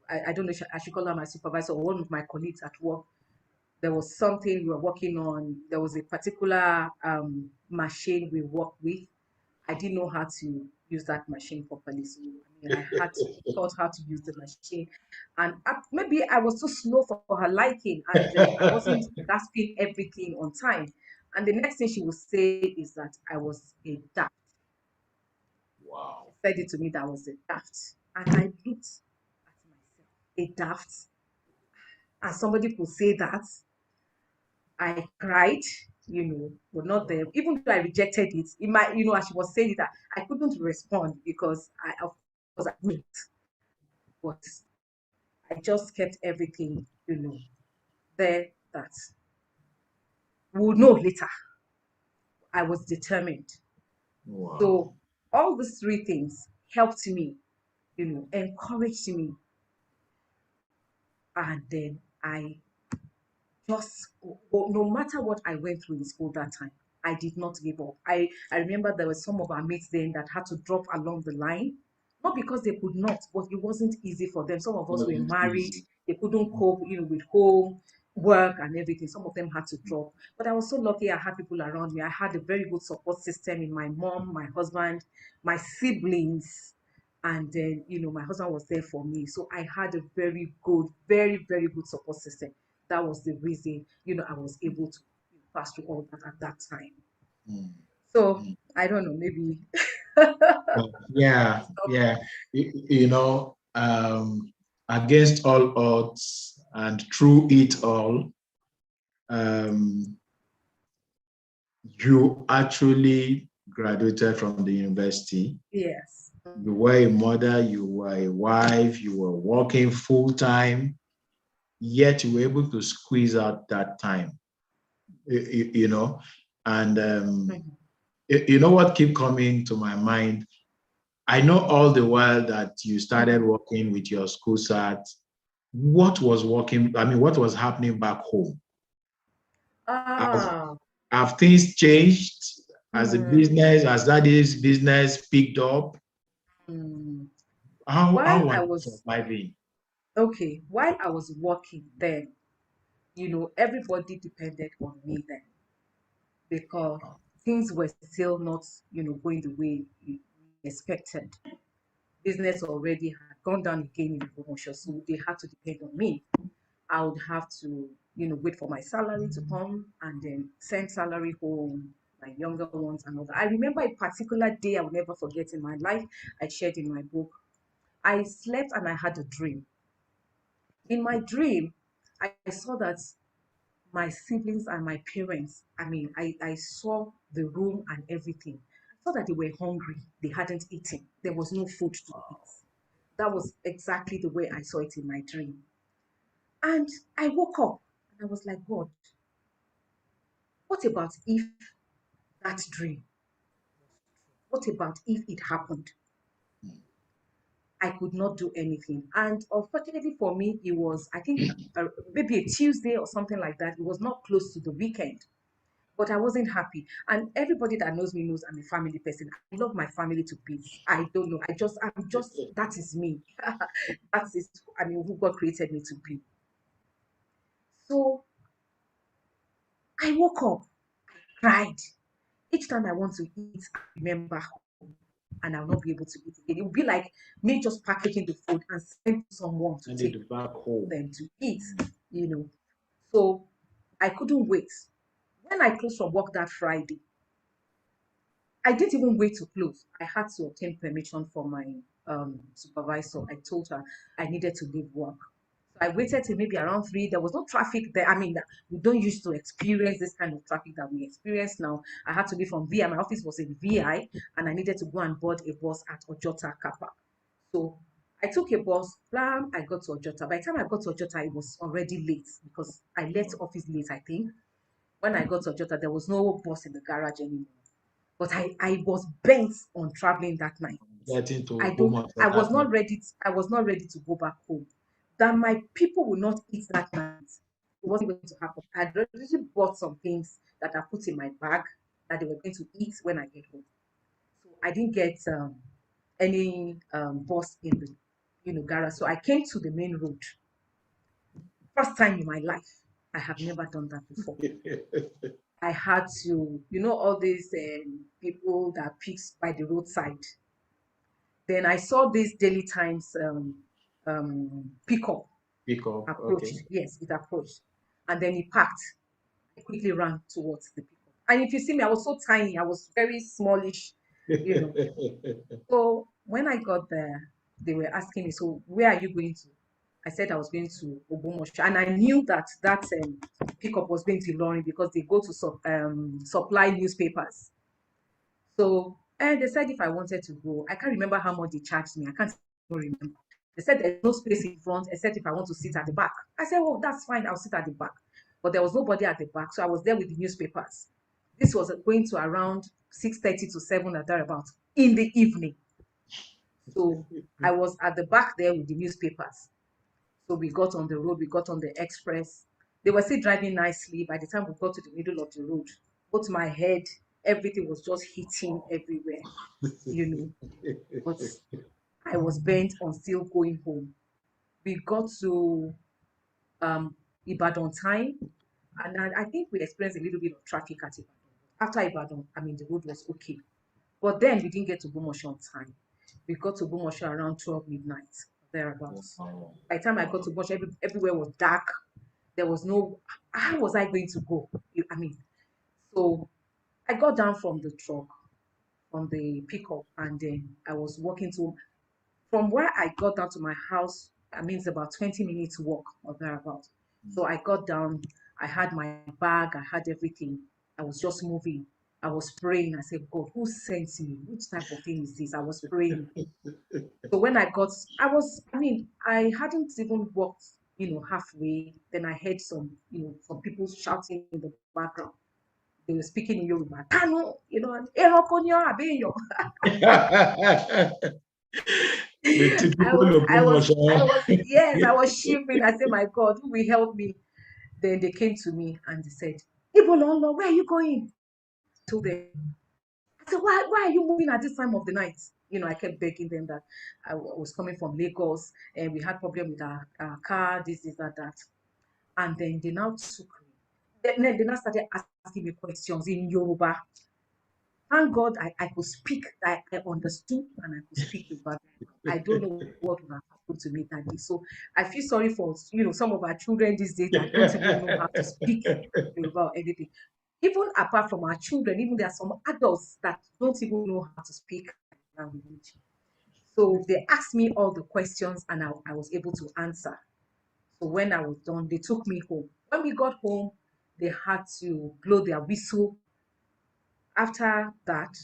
I don't know if I should call her my supervisor or one of my colleagues at work. There was something we were working on. There was a particular machine we worked with. I didn't know how to, use that machine properly. So I mean, I had to taught her to use the machine, and maybe I was too slow for her liking, and I wasn't grasping everything on time. And the next thing she would say is that I was a daft. Wow. She said it to me that I was a daft, and I looked at myself, a daft, and somebody could say that. I cried, but not there. Even though I rejected it, in my, as she was saying it, I couldn't respond because of course, I couldn't. But I just kept everything, there that we'll know later. I was determined. Wow. So all these three things helped me, encouraged me, and then I just no matter what I went through in school that time, I did not give up. I remember there were some of our mates then that had to drop along the line, not because they could not, but it wasn't easy for them. Some of us were Wasn't married, easy. they couldn't cope, with home, work, and everything. Some of them had to drop. But I was so lucky I had people around me. I had a very good support system in my mom, my husband, my siblings. And then, my husband was there for me. So I had a very good, very, very good support system. That was the reason, I was able to pass through all that at that time. Mm, So mm. I don't know, maybe. Yeah, yeah. Against all odds and through it all, um, you actually graduated from the university. Yes. You were a mother, you were a wife, you were working full time, yet you were able to squeeze out that time, you know. And Mhm. you know what keep coming to my mind? I know all the while that you started Mhm. working with your school sat. What was working? I mean, what was happening back home? Have, Ah. have things changed as a Hmm. business, as that is business picked up? Hmm. How While was I it was surviving? okay, while I was working then, everybody depended on me then because things were still not, going the way you expected. Business already had gone down again in promotion, so they had to depend on me. I would have to, wait for my salary to come and then send salary home, my younger ones and all that. I remember a particular day I will never forget in my life. I shared in my book. I slept and I had a dream. In my dream, I saw that my siblings and my parents, I saw the room and everything. I saw that they were hungry. They hadn't eaten. There was no food to eat. That was exactly the way I saw it in my dream. And I woke up and I was like, God, what about if that dream? What about if it happened? I could not do anything. And unfortunately for me, it was, I think, maybe a Tuesday or something like that. It was not close to the weekend, but I wasn't happy. And everybody that knows me knows I'm a family person. I love my family to bits. I don't know. I'm just, that is me. That is, who God created me to be. So I woke up, cried. Each time I want to eat, I remember home and I'll not be able to eat again. It would be like me just packaging the food and sending someone to Send take it back home. them to eat, you know. So I couldn't wait. When I closed from work that Friday, I didn't even wait to close. I had to obtain permission from my supervisor. I told her I needed to leave work. So I waited till maybe around 3. There was no traffic there. We don't used to experience this kind of traffic that we experience now. I had to leave from VI. My office was in VI, and I needed to go and board a bus at Ojota car park. So I took a bus. Blam, I got to Ojota. By the time I got to Ojota, it was already late because I left office late, I think. When I got to Ojota, there was no bus in the garage anymore. But I was bent on traveling that night. Getting to I home don't after I was that night. not ready I was not ready to go back home. That my people will not eat that night. It wasn't going to happen. I had already bought some things that I put in my bag that they were going to eat when I get home. So I didn't get any bus in the garage. So I came to the main road. First time in my life. I have never done that before. I had to, all these people that picks by the roadside. Then I saw this Daily Times pickup Pick up. approached. Okay. Yes, it approached. And then he parked. I quickly ran towards the pickup. And if you see me, I was so tiny. I was very smallish, you know. So when I got there, they were asking me, so where are you going to? I said I was going to Obomosho. And I knew that pickup was going to Ilorin because they go to supply newspapers. So and they said if I wanted to go, I can't remember how much they charged me. I can't even remember. They said there's no space in front except if I want to sit at the back. I said, oh, that's fine. I'll sit at the back. But there was nobody at the back. So I was there with the newspapers. This was going to around 6:30 to 7 or thereabouts in the evening. So I was at the back there with the newspapers. So we got on the road, we got on the express. They were still driving nicely. By the time we got to the middle of the road, both my head, everything was just hitting everywhere, you know. But I was bent on still going home. We got to Ibadan time, and I think we experienced a little bit of traffic at Ibadan. After Ibadan, I mean, the road was okay. But then we didn't get to Bomosho on time. We got to Bomosho around 12 midnight, thereabouts. Wow. By the time I got to Bomosho, everywhere was dark. There was no, how was I going to go? I mean, so I got down from the truck, from the pickup, and then I was walking to, from where I got down to my house, I mean, it's about 20 minutes walk or thereabouts. So I got down, I had my bag, I had everything. I was just moving. I was praying. I said, God, who sent me? Which type of thing is this? I was praying. So when I got, I mean, I hadn't even walked, halfway. Then I heard some people shouting in the background. They were speaking in Yoruba. Kanu, "Ẹranko ni ọ́ àbí èèyàn?" The I typical was, I was, I Ogbomoso. was, yes, I was shivering. I said, my God, who will help me? Then they came to me and they said, Ibololo, where are you going? To them. I said, why are you moving at this time of the night? I kept begging them that I was coming from Lagos and we had problem with our car, this, that. And then they now took me. They now started asking me questions in Yoruba. Thank God I could speak, I understood and I could speak Yoruba. I don't know what would have happened to me that day. So I feel sorry for some of our children these days that don't even know how to speak Yoruba or anything. Even apart from our children, even there are some adults that don't even know how to speak language. So they asked me all the questions and I was able to answer. So when I was done, they took me home. When we got home, they had to blow their whistle. After that,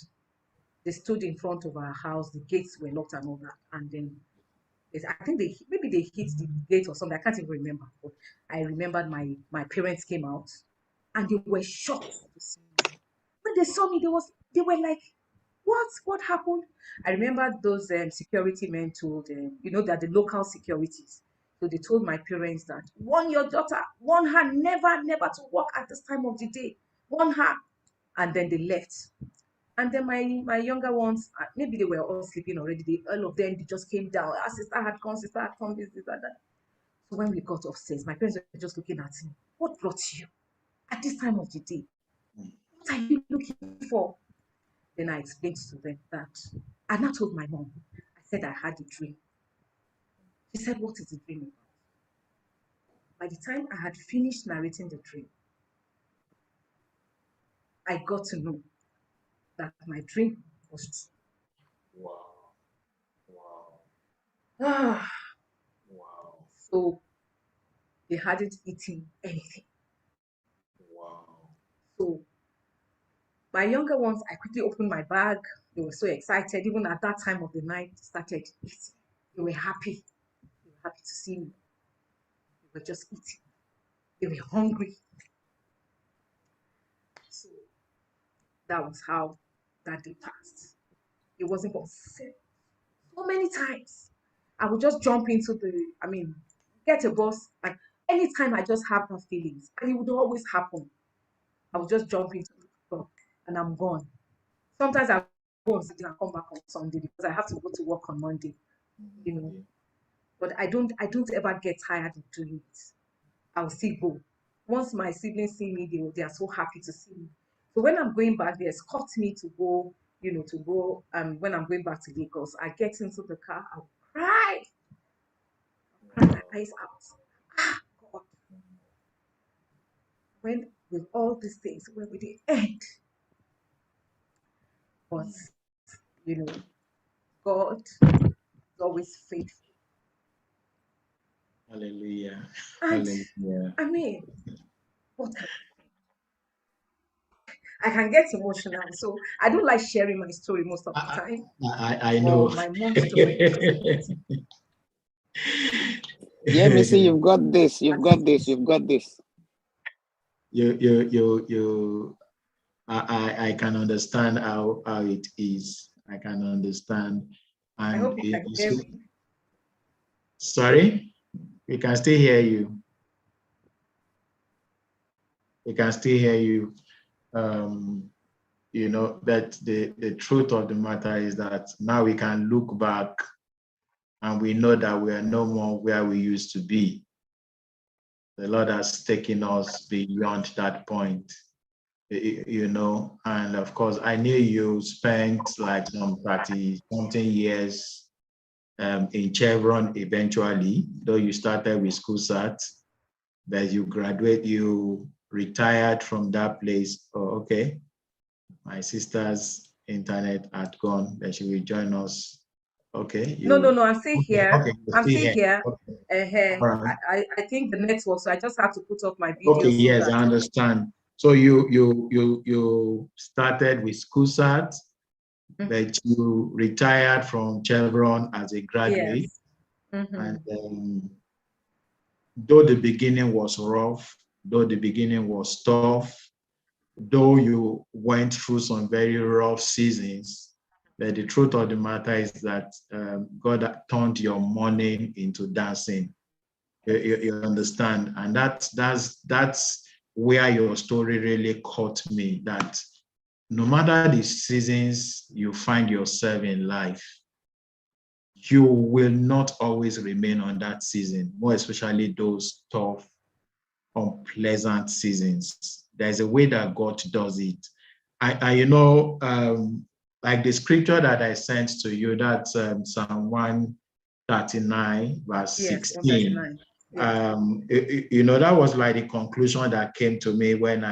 they stood in front of our house. The gates were locked and all that. And then I think maybe they hit the gate or something. I can't even remember. But I remembered my parents came out and they were shocked to see me. When they saw me, they were like, what happened? I remember those security men told that the local securities. So they told my parents that warn your daughter, warn her never to walk at this time of the day. Warn her. And then they left. And then my younger ones, maybe they were all sleeping already. All of them, they just came down. Our sister had come, this, and that. So when we got upstairs, my parents were just looking at me. What brought you at this time of the day? What are you looking for? Then I explained to them that I now told my mom. I said I had a dream. She said, what is the dream about? By the time I had finished narrating the dream, I got to know that my dream was Wow. Wow. true. Wow. So they hadn't eaten anything. Wow. So my younger ones, I quickly opened my bag. They were so excited. Even at that time of the night, they started eating. They were happy. They were happy to see me. They were just eating. They were hungry. So that was how that day passed. It wasn't possible. So many times, I would just jump into get a bus. Like anytime I just have that feelings, and it would always happen. I would just jump into the truck and I'm gone. Sometimes I go on Saturday and come back on Sunday because I have to go to work on Monday, you know. But I don't ever get tired of doing it. I'll still go. Once my siblings see me, they are so happy to see me. So when I'm going back, they escort me to go, to go. When I'm going back to Lagos, I get into the car, I'll cry my eyes out. Ah, God, when with all these things, when will they end? But you know, God is always faithful. Hallelujah. And Hallelujah. I mean, what I can get emotional. So I don't like sharing my story most of the I, time, I or know. my mom's story most of the time. Yeah, Missy, you've got this. You've got this. You've got this. You I can understand how it is. I can understand. I And hope you can hear me. sorry, we can still hear you. We can still hear you. Um, that the truth of the matter is that now we can look back and we know that we are no more where we used to be. The Lord has taken us beyond that point, and of course, I knew you spent like some 30 something years in Chevron eventually, though you started with school sat, but you retired from that place. Oh, okay. My sister's internet had gone, but she will join us. Okay, No, I'm still here. okay, you're I'm still still here. here. Okay, Uh, all right. I think the network, so I just have to put off my Okay, video so yes, that I understand. So you started with schoolsat, Mhm. but you retired from Chevron as a graduate, Yes. Hmm. and though the beginning was rough, though the beginning was tough, though you went through some very rough seasons, but the truth of the matter is that God turned your mourning into dancing. You understand, and that's where your story really caught me. That no matter the seasons you find yourself in life, you will not always remain on that season, more especially those tough, unpleasant seasons. There's a way that God does it. Like the scripture that I sent to you, that's Psalm 139, verse Yes, 16. 139. Yes. That was like the conclusion that came to me when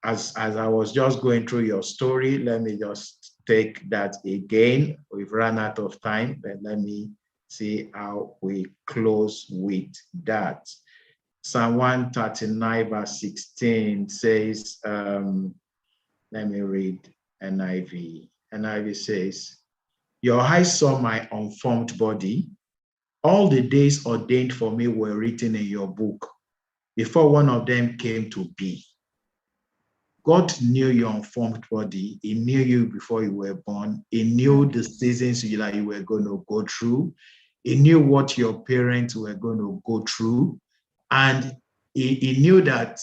as I was just going through your story. Let me just take that again. We've run out of time, but let me see how we close with that. Psalm 139, verse 16 says, let me read NIV. NIV says, your eyes saw my unformed body. All the days ordained for me were written in your book before one of them came to be. God knew your unformed body. He knew you before you were born. He knew the seasons that you were going to go through. He knew what your parents were going to go through. And he knew that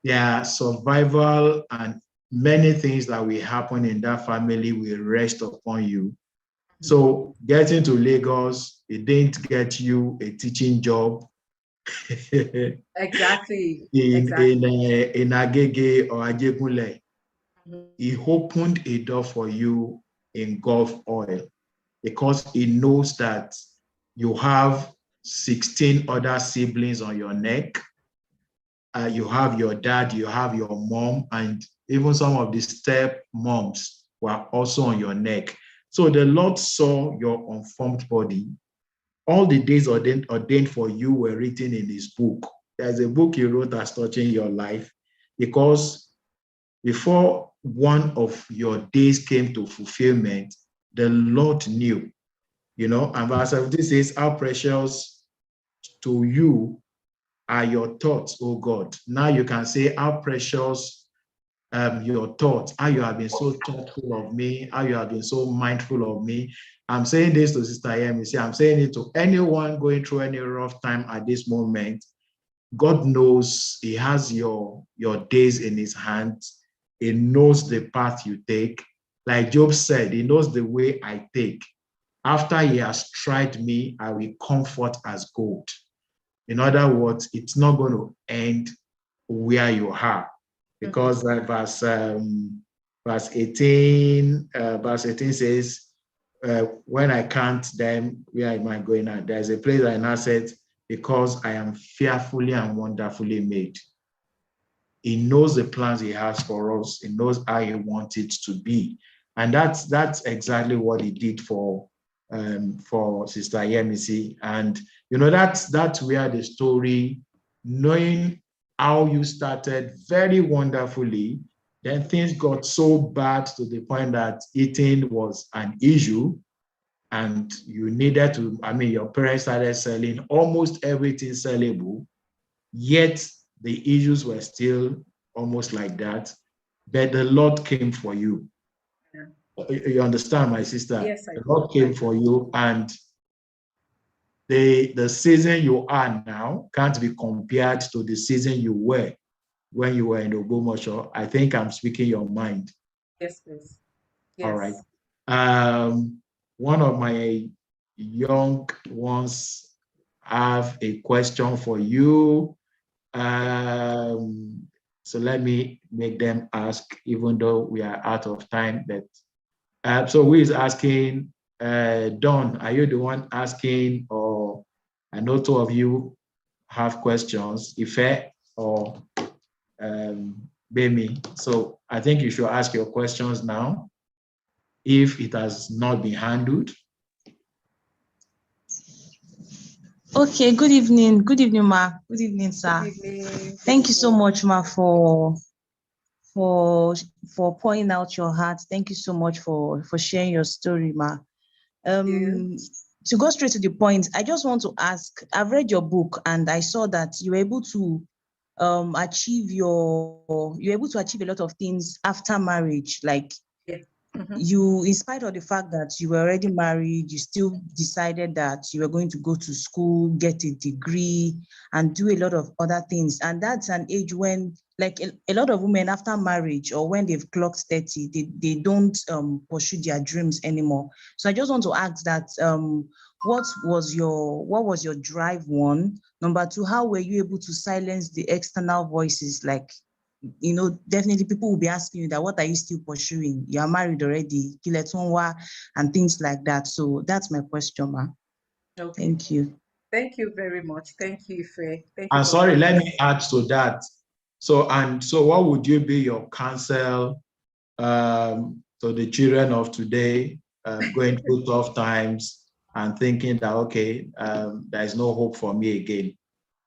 their survival and many things that will happen in that family will rest upon you. So getting to Lagos, it didn't get you a teaching job Exactly. Exactly. in Agege or Ajegunle. Mhm. He opened a door for you in Gulf Oil because he knows that you have 16 other siblings on your neck. You have your dad, you have your mom, and even some of the step moms were also on your neck. So the Lord saw your unformed body. All the days ordained for you were written in his book. There's a book he wrote that's touching your life because before one of your days came to fulfillment, the Lord knew, and verse 17 says, how precious to you are your thoughts, oh God. Now you can say how precious your thoughts, how you have been so thoughtful of me, how you have been so mindful of me. I'm saying this to Sister Yemisi. I'm saying it to anyone going through any rough time at this moment. God knows he has your days in his hands. He knows the path you take. Like Job said, he knows the way I take. After he has tried me, I will comfort as gold. In other words, it's not going to end where you are. Because verse verse 18 says, when I count them, where am I going at? There's a place that I now said, because I am fearfully and wonderfully made. He knows the plans he has for us. He knows how he wants it to be. And that's exactly what he did for Sister Yemisi. And that's where the story, knowing how you started very wonderfully, then things got so bad to the point that eating was an issue. And you needed to, your parents started selling almost everything sellable, yet the issues were still almost like that. But the Lord came for you. Yeah. You understand, my sister? Yes, I The do. Lord came for you, and the season you are now can't be compared to the season you were when you were in Ogbomoso. I think I'm speaking your mind. Yes, please. Yes. All right. One of my young ones have a question for you. So let me make them ask, even though we are out of time. But so who is asking? Don, are you the one asking, or I know two of you have questions, Ife or Bemi. So I think you should ask your questions now if it has not been handled. Okay, good evening. Good evening, Ma. Good evening, sir. Good evening. Thank you so much, Ma, for pouring out your heart. Thank you so much for sharing your story, Ma. To go straight to the point, I just want to ask, I've read your book and I saw that you were able to achieve a lot of things after marriage, like you, in spite of the fact that you were already married, you still decided that you were going to go to school, get a degree, and do a lot of other things. And that's an age when, like a lot of women after marriage or when they've clocked 30, they don't pursue their dreams anymore. So I just want to ask that, what was your drive, one? Number two, how were you able to silence the external voices? Like, definitely people will be asking you that, what are you still pursuing? You are married already, and things like that. So that's my question, Ma. Okay. Thank you. Thank you very much. Thank you, Ife. Thank you. I'm sorry, let me add to that. So what would you be your counsel to the children of today going through tough times and thinking that, okay, there is no hope for me again?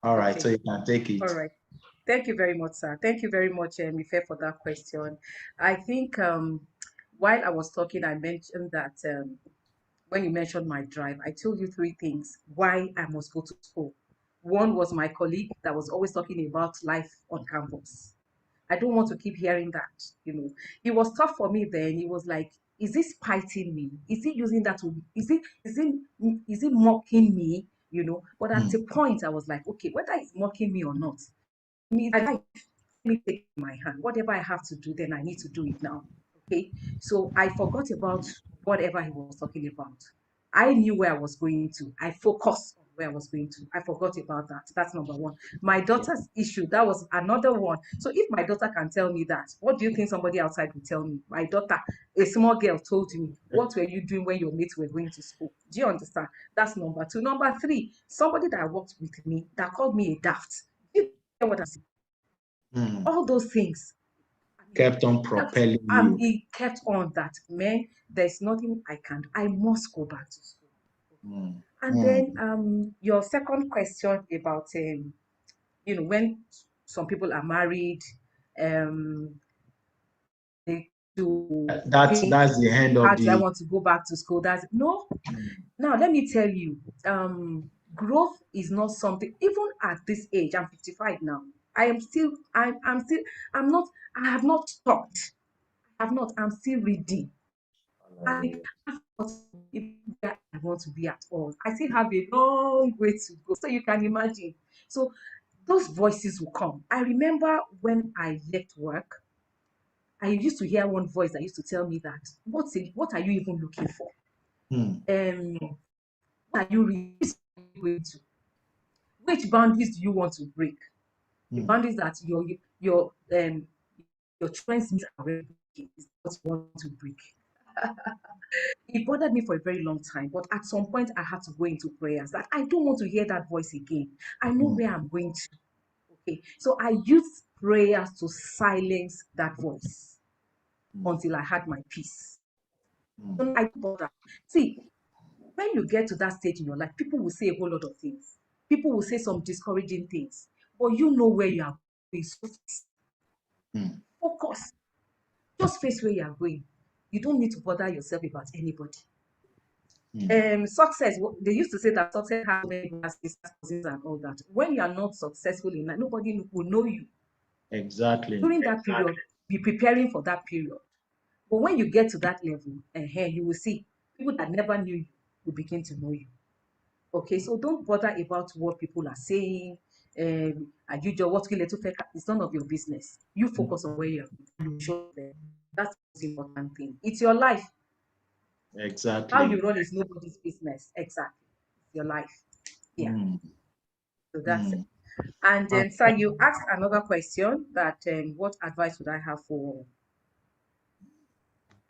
All right, so you can take it. All right. Thank you very much, sir. Thank you very much, Ife, for that question. I think while I was talking, I mentioned that when you mentioned my drive, I told you three things why I must go to school. One was my colleague that was always talking about life on campus. I don't want to keep hearing that. It was tough for me then. It was like, is he spiting me? Is he using that to? Is he mocking me? But at a point, I was like, okay, whether he's mocking me or not, let me take my hand. Whatever I have to do, then I need to do it now. Okay. So I forgot about whatever he was talking about. I knew where I was going to. I focused on where I was going to. I forgot about that. That's number one. My daughter's issue, that was another one. So if my daughter can tell me that, what do you think somebody outside will tell me? My daughter, a small girl, told me, what were you doing when your mates were going to school? Do you understand? That's number two. Number three, somebody that worked with me that called me a daft. Do you know what I'm saying? All those things kept on propelling you. He kept on that, man, there's nothing I must go back to school. And then your second question about when some people are married, they do that's the end of how do I the want to go back to school? That's no. Now let me tell you, growth is not something, even at this age, I'm 55 now. I'm not, I have not stopped. I'm still reading. I have not where I want to be at all. I still have a long way to go. So you can imagine. So those voices will come. I remember when I left work, I used to hear one voice that used to tell me that, what are you even looking for? What are you really going to? Which boundaries do you want to break? The boundaries that your children's needs are already is what you want to break. It bothered me for a very long time, but at some point I had to go into prayers that I don't want to hear that voice again. I know where I'm going to. Okay, so I used prayers to silence that voice until I had my peace. So I don't bother. See, when you get to that stage in your life, people will say a whole lot of things. People will say some discouraging things, but you know where you are going. So focus. Just face where you are going. You don't need to bother yourself about anybody. Success, they used to say that success has many classes and all that. When you are not successful in that, nobody will know you. Exactly. During that period, be preparing for that period. But when you get to that level, you will see people that never knew you will begin to know you. Okay, so don't bother about what people are saying. It's none of your business. You focus on where you're going. You show them. That's the most important thing. It's your life. Exactly. How you run is nobody's business. Exactly. It's your life. Yeah. So that's it. And then, sir, you asked another question that what advice would I have for?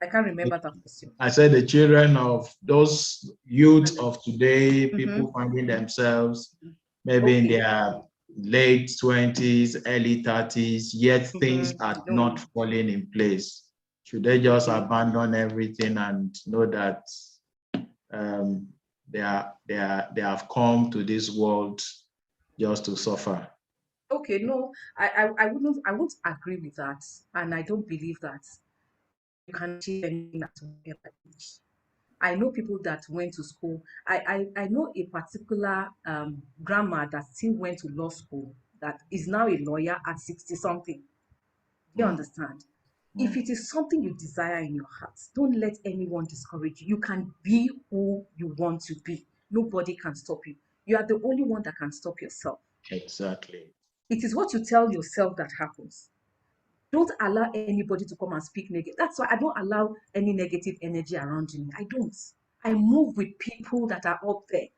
I can't remember that question. I said the children of those youth of today, people finding themselves maybe in their late 20s, early 30s, yet things are not falling in place. Should they just abandon everything and know that they have come to this world just to suffer? Okay, no, I won't agree with that, and I don't believe that you can achieve anything at whatever age. I know people that went to school. I know a particular grandma that still went to law school that is now a lawyer at 60 something. You understand? If it is something you desire in your heart, don't let anyone discourage you. You can be who you want to be. Nobody can stop you. You are the only one that can stop yourself. Exactly. It is what you tell yourself that happens. Don't allow anybody to come and speak negative. That's why I don't allow any negative energy around me. I don't. I move with people that are up there.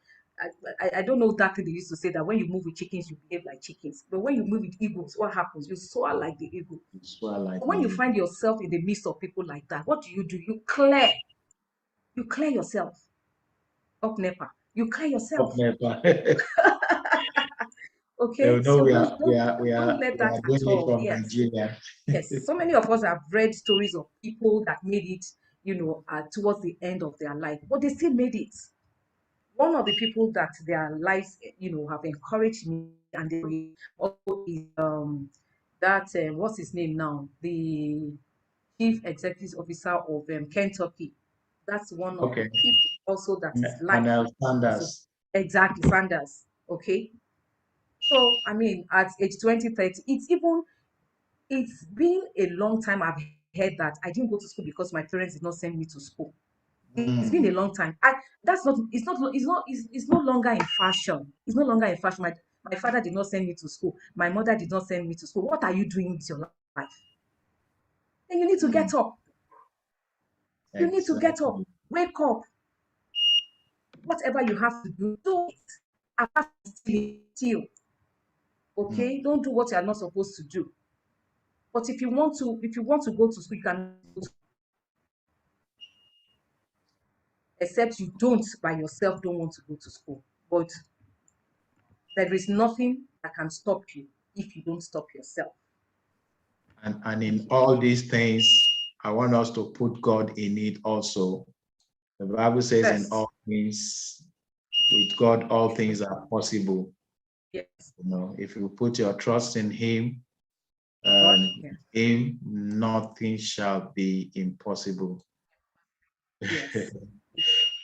I don't know that thing they used to say that when you move with chickens, you behave like chickens. But when you move with eagles, what happens? You soar like the eagle. When you find yourself in the midst of people like that, what do? You clear. You clear yourself. Up NEPA. You clear yourself. Up NEPA. Okay, no, so we don't let that doing at it all. from Yes. Nigeria. Yes, so many of us have read stories of people that made it, towards the end of their life, but they still made it. One of the people that their lives, have encouraged me, and they also is that what's his name now, the chief executive officer of Kentucky. That's one of the people also that is life. Colonel Also, Sanders. exactly, Sanders. Okay, so I mean, at age 20, 30, it's been a long time I've heard that I didn't go to school because my parents did not send me to school. It's been a long time. It's no longer in fashion. It's no longer in fashion. My father did not send me to school. My mother did not send me to school. What are you doing with your life? Then you need to get up. You need to get up. Wake up. Whatever you have to do, do it. Apart from still. Okay? Don't do what you are not supposed to do. But if you want to go to school, you can go to, except you don't by yourself don't want to go to school. But there is nothing that can stop you if you don't stop yourself. And in all these things, I want us to put God in it also. The Bible says in all things, with God, all things are possible. Yes. If you put your trust in Him, nothing shall be impossible. Yes.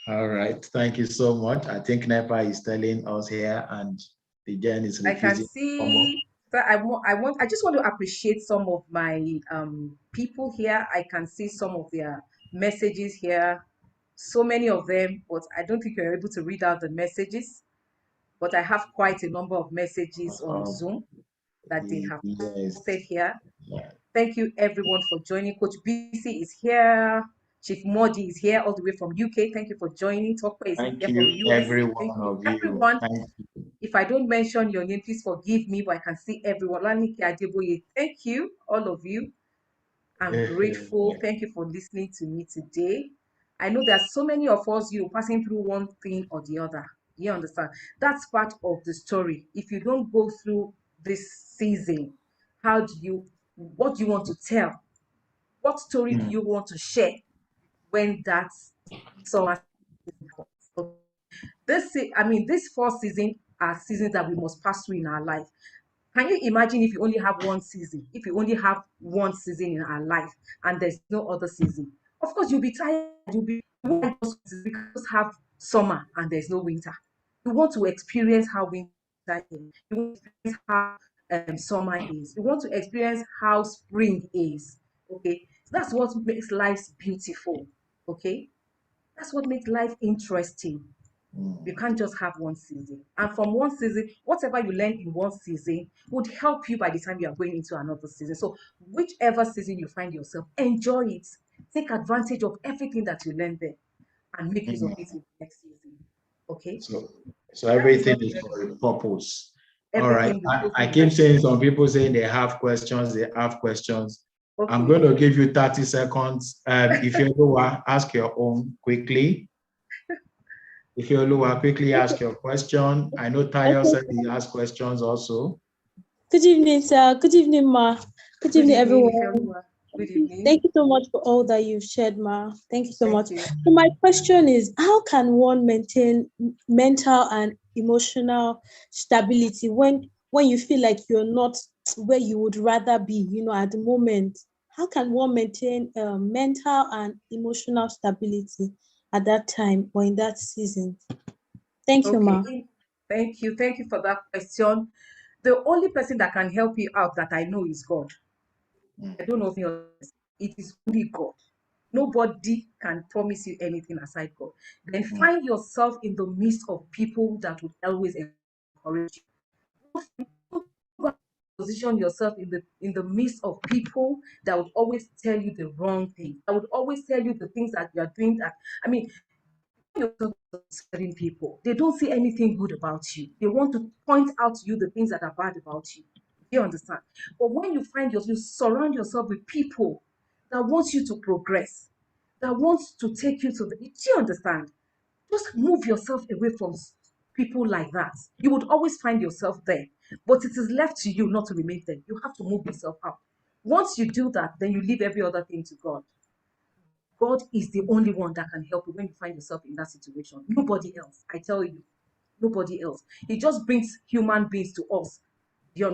All right. Thank you so much. I think NEPA is telling us here, and the Jen is refusing. I can see. I just want to appreciate some of my people here. I can see some of their messages here. So many of them, but I don't think you're able to read out the messages. But I have quite a number of messages on Zoom that they have posted here. Yeah. Thank you everyone for joining. Coach BC is here. Chief Modi is here all the way from UK. Thank you for joining. Tokwe is here from US. Everyone of you. Everyone. If I don't mention your name, please forgive me, but I can see everyone. Lanike Adeboye, thank you, all of you. I'm grateful. Thank you for listening to me today. I know there's so many of us, passing through one thing or the other. You understand? That's part of the story. If you don't go through this season, what do you want to tell? What story do you want to share when that summer season comes? These 4 seasons are seasons that we must pass through in our life. Can you imagine if you only have one season? If you only have one season in our life and there's no other season, of course you'll be tired. You'll be because have summer and there's no winter. You want to experience how winter is. You want to experience how summer is. You want to experience how spring is. Okay, that's what makes life beautiful. Okay, that's what makes life interesting. You can't just have one season. And from one season, whatever you learn in one season would help you by the time you are going into another season. So, whichever season you find yourself, enjoy it. Take advantage of everything that you learn there and make use of it in the next season. Okay? So everything is for a purpose. All right. Everything I keep saying some people saying they have questions. Okay. I'm going to give you 30 seconds. If you ask your own quickly. If you quickly ask your question. I know Tayo said he has questions also. Good evening, sir. Good evening, Ma. Good evening, everyone. Good evening. Thank you so much for all that you've shared, Ma. Thank you so much. So my question is, how can one maintain mental and emotional stability when you feel like you're not where you would rather be, at the moment? How can one maintain mental and emotional stability at that time or in that season? Thank you, Ma. Thank you. Thank you for that question. The only person that can help you out that I know is God. I don't know if it is only God. Nobody can promise you anything aside God. Then find yourself in the midst of people that would always encourage you. Don't position yourself in the midst of people that would always tell you the wrong thing. That would always tell you the things that you are doing. Certain people, they don't see anything good about you. They want to point out to you the things that are bad about you. You understand? But when you surround yourself with people that want you to progress, that wants to take you to do you understand? Just move yourself away from people like that. You would always find yourself there, but it is left to you not to remain there. You have to move yourself out. Once you do that, then you leave every other thing to God. God is the only one that can help you when you find yourself in that situation. Nobody else. I tell you, nobody else. He just brings human beings to us.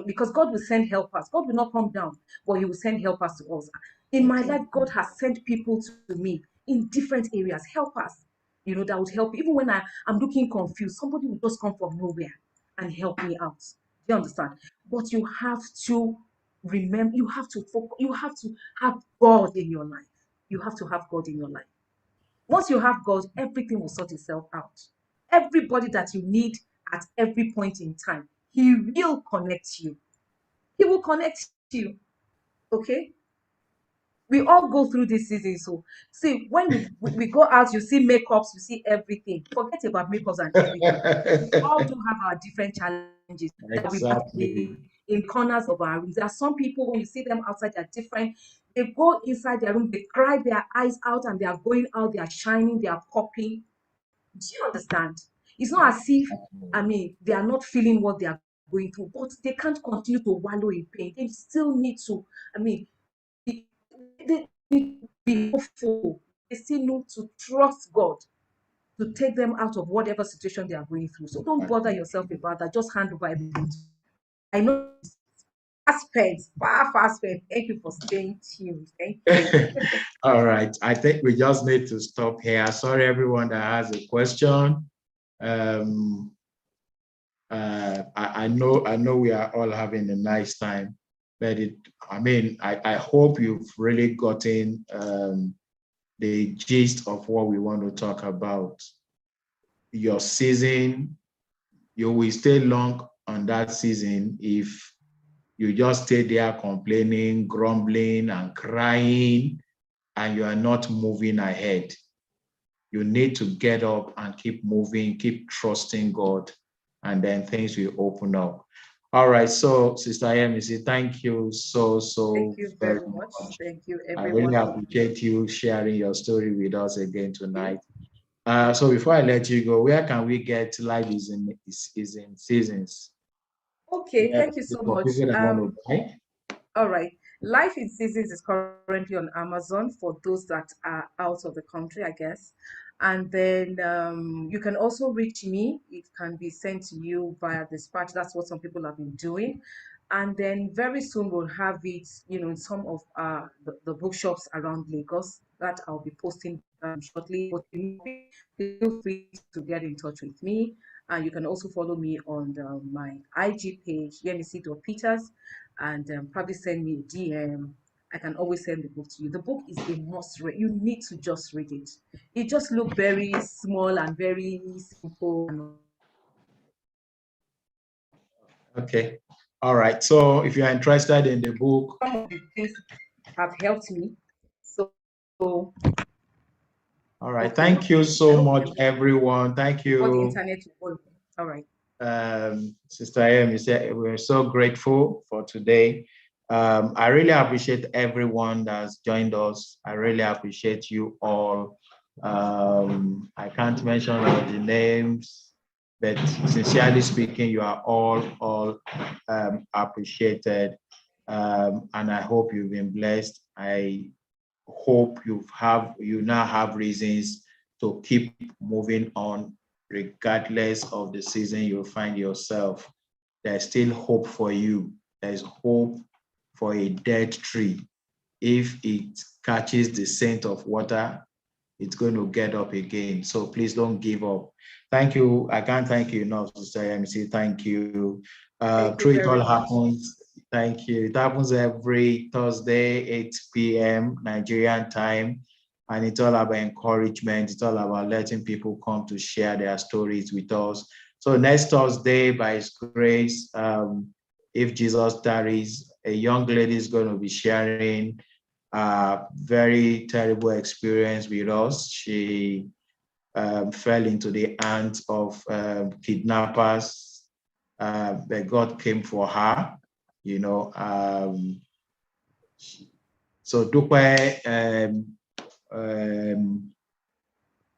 Because God will send helpers. God will not come down, but He will send helpers to us. In my life, God has sent people to me in different areas, helpers, that would help. Even when I'm looking confused, somebody will just come from nowhere and help me out. Do you understand? But you have to remember, you have to focus, you have to have God in your life. You have to have God in your life. Once you have God, everything will sort itself out. Everybody that you need at every point in time, He will connect you. He will connect you. Okay? We all go through this season. So, see, when we go out, you see makeups, you see everything. Forget about makeups and everything. We all do have our different challenges that we battle in corners of our rooms. There are some people, when you see them outside, they're different. They go inside their room, they cry their eyes out, and they are going out, they are shining, they are popping. Do you understand? It's not as if, they are not feeling what they are going through, but they can't continue to wallow in pain. They still need to, they need to be hopeful. They still need to trust God to take them out of whatever situation they are going through. So don't bother yourself about that. Just hand over everything. I know far spent. Thank you for staying tuned. Thank you. All right. I think we just need to stop here. Sorry, everyone that has a question. I know we are all having a nice time, but I hope you've really gotten the gist of what we want to talk about. Your season, you will stay long on that season if you just stay there complaining, grumbling, and crying, and you are not moving ahead. You need to get up and keep moving, keep trusting God, and then things will open up. All right. So, Sister Yemisi, thank you so Thank you very very much. much. Thank you, I really everyone. appreciate you sharing your story with us again tonight. So before I let you go, where can we get Life is in Seasons? Okay, Yeah, thank you so for much. people that want to buy. All right. Life in Seasons is currently on Amazon for those that are out of the country, I guess. And then you can also reach me. It can be sent to you via dispatch. That's what some people have been doing. And then very soon we'll have it, in some of the bookshops around Lagos that I'll be posting shortly. But feel free to get in touch with me. And you can also follow me on my IG page, Yemisi Peters, and probably send me a DM. I can always send the book to you. The book is a must read. You need to just read it. It just looks very small and very simple. Okay. All right. So if you're interested in the book, Some of the things have helped me. So, all right. okay. Thank you so much, everyone. Thank For the you. internet to work. All right. Sister Amy said we're so grateful for today. I really appreciate everyone that's joined us. I really appreciate you all. I can't mention all the names, but sincerely speaking, you are all appreciated. And I hope you've been blessed. I hope you now have reasons to keep moving on regardless of the season you find yourself. There's still hope for you. There's hope for a dead tree. If it catches the scent of water, it's going to get up again. So please don't give up. Thank you. I can't thank you enough, Sister MC. Thank you. Thank you Through it very all much. happens. Thank you. It happens every Thursday, 8 p.m. Nigerian time. And it's all about encouragement. It's all about letting people come to share their stories with us. So next Thursday, by His grace, if Jesus tarries, a young lady is going to be sharing a very terrible experience with us. She fell into the hands of kidnappers, but God came for her, you know. So Dupe,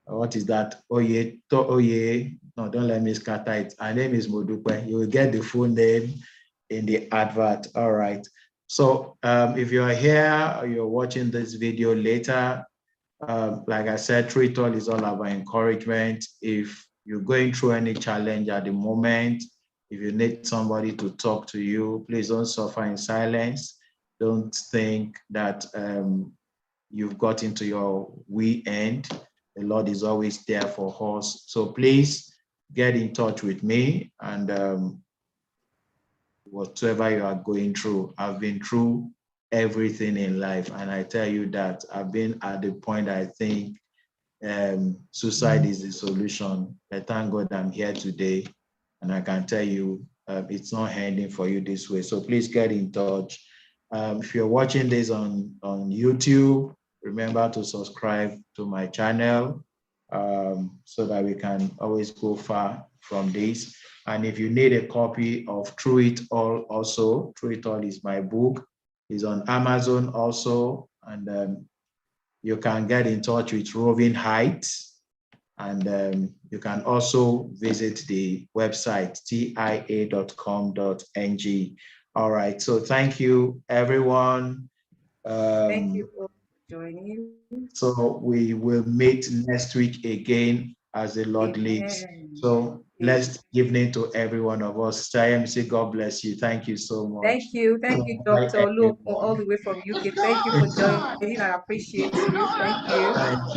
what is that? Oye, no, don't let me scatter it. Her name is Modupe. You will get the full name in the advert. All right. So if you're here, you're watching this video later, like I said, True It All is all about encouragement. If you're going through any challenge at the moment, if you need somebody to talk to you, please don't suffer in silence. Don't think that you've got into your we end. The Lord is always there for us. So please get in touch with me, and whatever you are going through, I've been through everything in life. And I tell you that I've been at the point I think suicide is the solution. But thank God I'm here today. And I can tell you it's not ending for you this way. So please get in touch. If you're watching this on YouTube, remember to subscribe to my channel so that we can always go far from this. And if you need a copy of True It All also, True It All is my book. It's on Amazon also. And you can get in touch with Roving Heights. And you can also visit the website, tia.com.ng. All right, so thank you, everyone. Thank you for joining. So we will meet next week again as the Lord leads. So blessed evening to every one of us. Say God bless you. Thank you so much. Thank you, Dr. Oluokun, all the way from UK. Thank you for joining. I appreciate you. Thank you. Thank you.